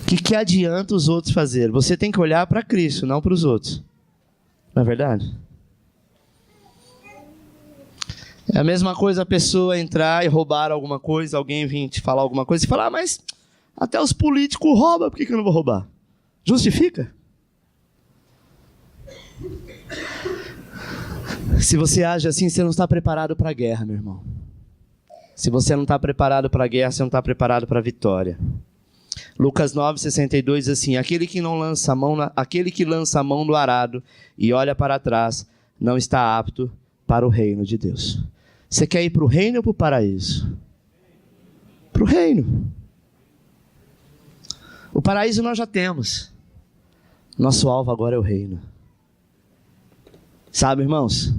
O que adianta os outros fazerem? Você tem que olhar para Cristo, não para os outros. Não é verdade? É a mesma coisa a pessoa entrar e roubar alguma coisa, alguém vir te falar alguma coisa e falar, mas até os políticos roubam, por que eu não vou roubar? Justifica? Se você age assim, você não está preparado para a guerra, meu irmão. Se você não está preparado para a guerra, você não está preparado para a vitória. Lucas 9:62 diz assim, aquele que lança a mão no arado e olha para trás, não está apto para o reino de Deus. Você quer ir para o reino ou para o paraíso? Para o reino. O paraíso nós já temos. Nosso alvo agora é o reino. Sabe, irmãos?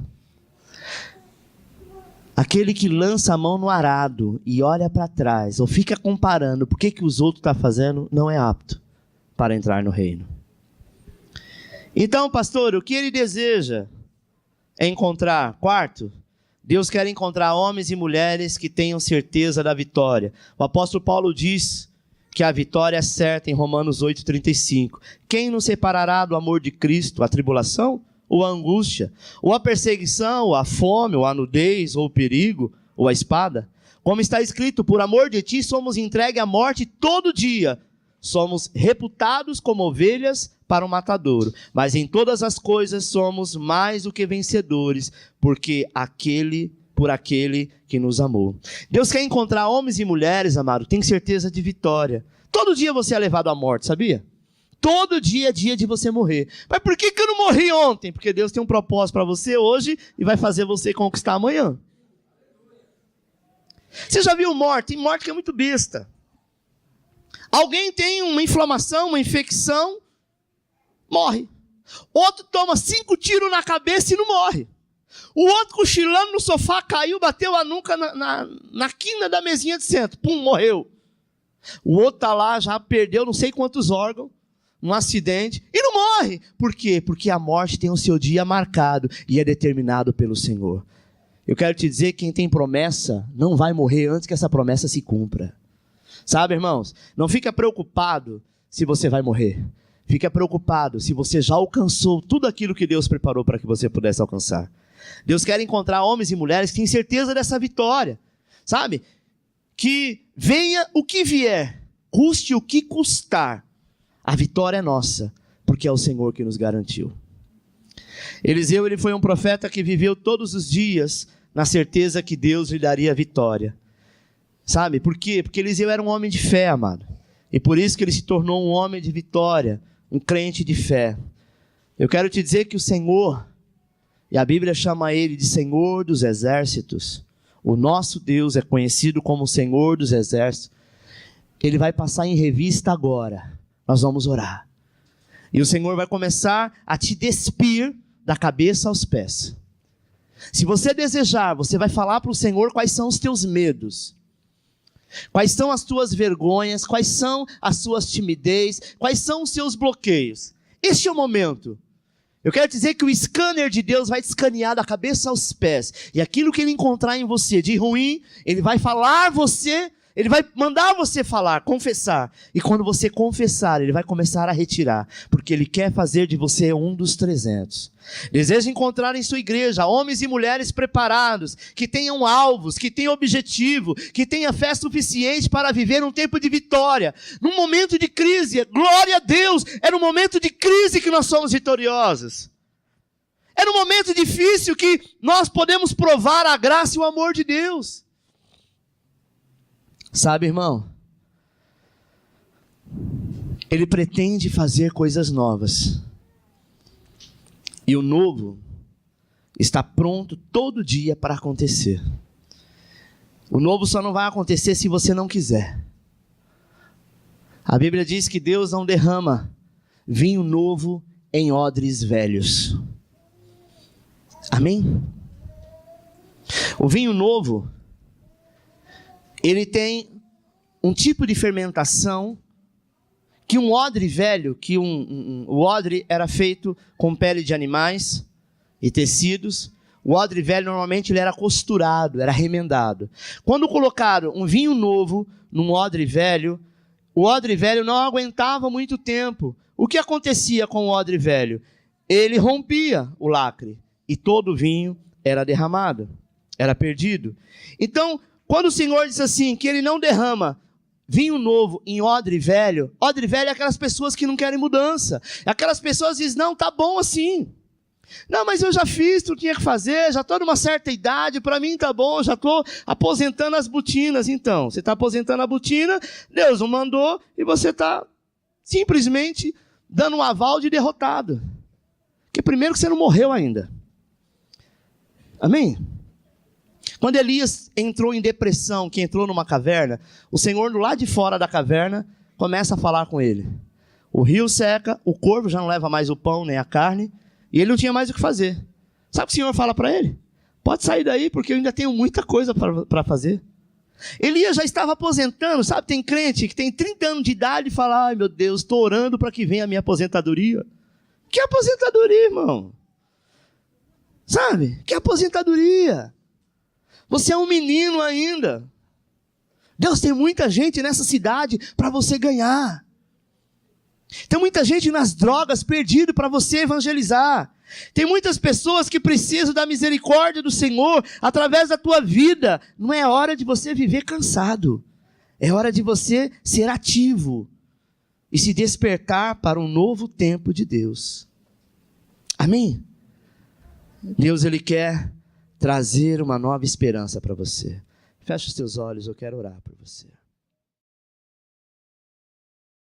Aquele que lança a mão no arado e olha para trás, ou fica comparando por que os outros estão fazendo, não é apto para entrar no reino. Então, pastor, o que ele deseja é encontrar? Quarto, Deus quer encontrar homens e mulheres que tenham certeza da vitória. O apóstolo Paulo diz que a vitória é certa em Romanos 8,35. Quem nos separará do amor de Cristo? A tribulação? Ou a angústia? Ou a perseguição? Ou a fome? Ou a nudez? Ou o perigo? Ou a espada? Como está escrito, por amor de ti somos entregues à morte todo dia. Somos reputados como ovelhas para o matadouro. Mas em todas as coisas somos mais do que vencedores, por aquele que nos amou. Deus quer encontrar homens e mulheres, amado, tem certeza de vitória. Todo dia você é levado à morte, sabia? Todo dia é dia de você morrer. Mas por que eu não morri ontem? Porque Deus tem um propósito para você hoje e vai fazer você conquistar amanhã. Você já viu morte? Tem morte que é muito besta. Alguém tem uma inflamação, uma infecção, morre. Outro toma 5 tiros na cabeça e não morre. O outro cochilando no sofá, caiu, bateu a nuca na quina da mesinha de centro. Pum, morreu. O outro está lá, já perdeu não sei quantos órgãos, num acidente, e não morre. Por quê? Porque a morte tem o seu dia marcado e é determinado pelo Senhor. Eu quero te dizer que quem tem promessa não vai morrer antes que essa promessa se cumpra. Sabe, irmãos? Não fica preocupado se você vai morrer. Fica preocupado se você já alcançou tudo aquilo que Deus preparou para que você pudesse alcançar. Deus quer encontrar homens e mulheres que têm certeza dessa vitória. Sabe? Que venha o que vier, custe o que custar, a vitória é nossa, porque é o Senhor que nos garantiu. Eliseu, ele foi um profeta que viveu todos os dias na certeza que Deus lhe daria a vitória. Sabe por quê? Porque Eliseu era um homem de fé, amado. E por isso que ele se tornou um homem de vitória, um crente de fé. Eu quero te dizer que o Senhor, e a Bíblia chama ele de Senhor dos Exércitos, o nosso Deus é conhecido como o Senhor dos Exércitos. Ele vai passar em revista agora. Nós vamos orar. E o Senhor vai começar a te despir da cabeça aos pés. Se você desejar, você vai falar para o Senhor quais são os teus medos. Quais são as tuas vergonhas, quais são as suas timidez, quais são os seus bloqueios. Este é o momento. Eu quero dizer que o scanner de Deus vai te escanear da cabeça aos pés. E aquilo que ele encontrar em você de ruim, ele vai falar você, ele vai mandar você falar, confessar. E quando você confessar, ele vai começar a retirar. Porque ele quer fazer de você um dos 300. Deseja encontrar em sua igreja homens e mulheres preparados, que tenham alvos, que tenham objetivo, que tenham fé suficiente para viver um tempo de vitória. Num momento de crise, glória a Deus, é no momento de crise que nós somos vitoriosos. É no momento difícil que nós podemos provar a graça e o amor de Deus. Sabe, irmão? Ele pretende fazer coisas novas. E o novo está pronto todo dia para acontecer. O novo só não vai acontecer se você não quiser. A Bíblia diz que Deus não derrama vinho novo em odres velhos. Amém? O vinho novo, ele tem um tipo de fermentação que um odre velho, o odre era feito com pele de animais e tecidos. O odre velho normalmente ele era costurado, era remendado. Quando colocaram um vinho novo num odre velho, o odre velho não aguentava muito tempo. O que acontecia com o odre velho? Ele rompia o lacre e todo o vinho era derramado, era perdido. Então, quando o Senhor disse assim, que ele não derrama vinho novo em odre velho é aquelas pessoas que não querem mudança. Aquelas pessoas dizem, não, tá bom assim. Não, mas eu já fiz, tu tinha que fazer, já estou numa certa idade, para mim tá bom, já estou aposentando as botinas. Então, você está aposentando a botina, Deus não mandou, e você está simplesmente dando um aval de derrotado. Porque primeiro que você não morreu ainda. Amém? Quando Elias entrou em depressão, que entrou numa caverna, o Senhor, do lado de fora da caverna, começa a falar com ele. O rio seca, o corvo já não leva mais o pão nem a carne, e ele não tinha mais o que fazer. Sabe o que o Senhor fala para ele? Pode sair daí, porque eu ainda tenho muita coisa para fazer. Elias já estava aposentando, sabe? Tem crente que tem 30 anos de idade e fala, ai meu Deus, estou orando para que venha a minha aposentadoria. Que aposentadoria, irmão? Sabe? Que aposentadoria? Você é um menino ainda. Deus tem muita gente nessa cidade para você ganhar. Tem muita gente nas drogas perdido para você evangelizar. Tem muitas pessoas que precisam da misericórdia do Senhor através da tua vida. Não é hora de você viver cansado. É hora de você ser ativo e se despertar para um novo tempo de Deus. Amém? Deus, Ele quer trazer uma nova esperança para você. Feche os teus olhos, eu quero orar por você.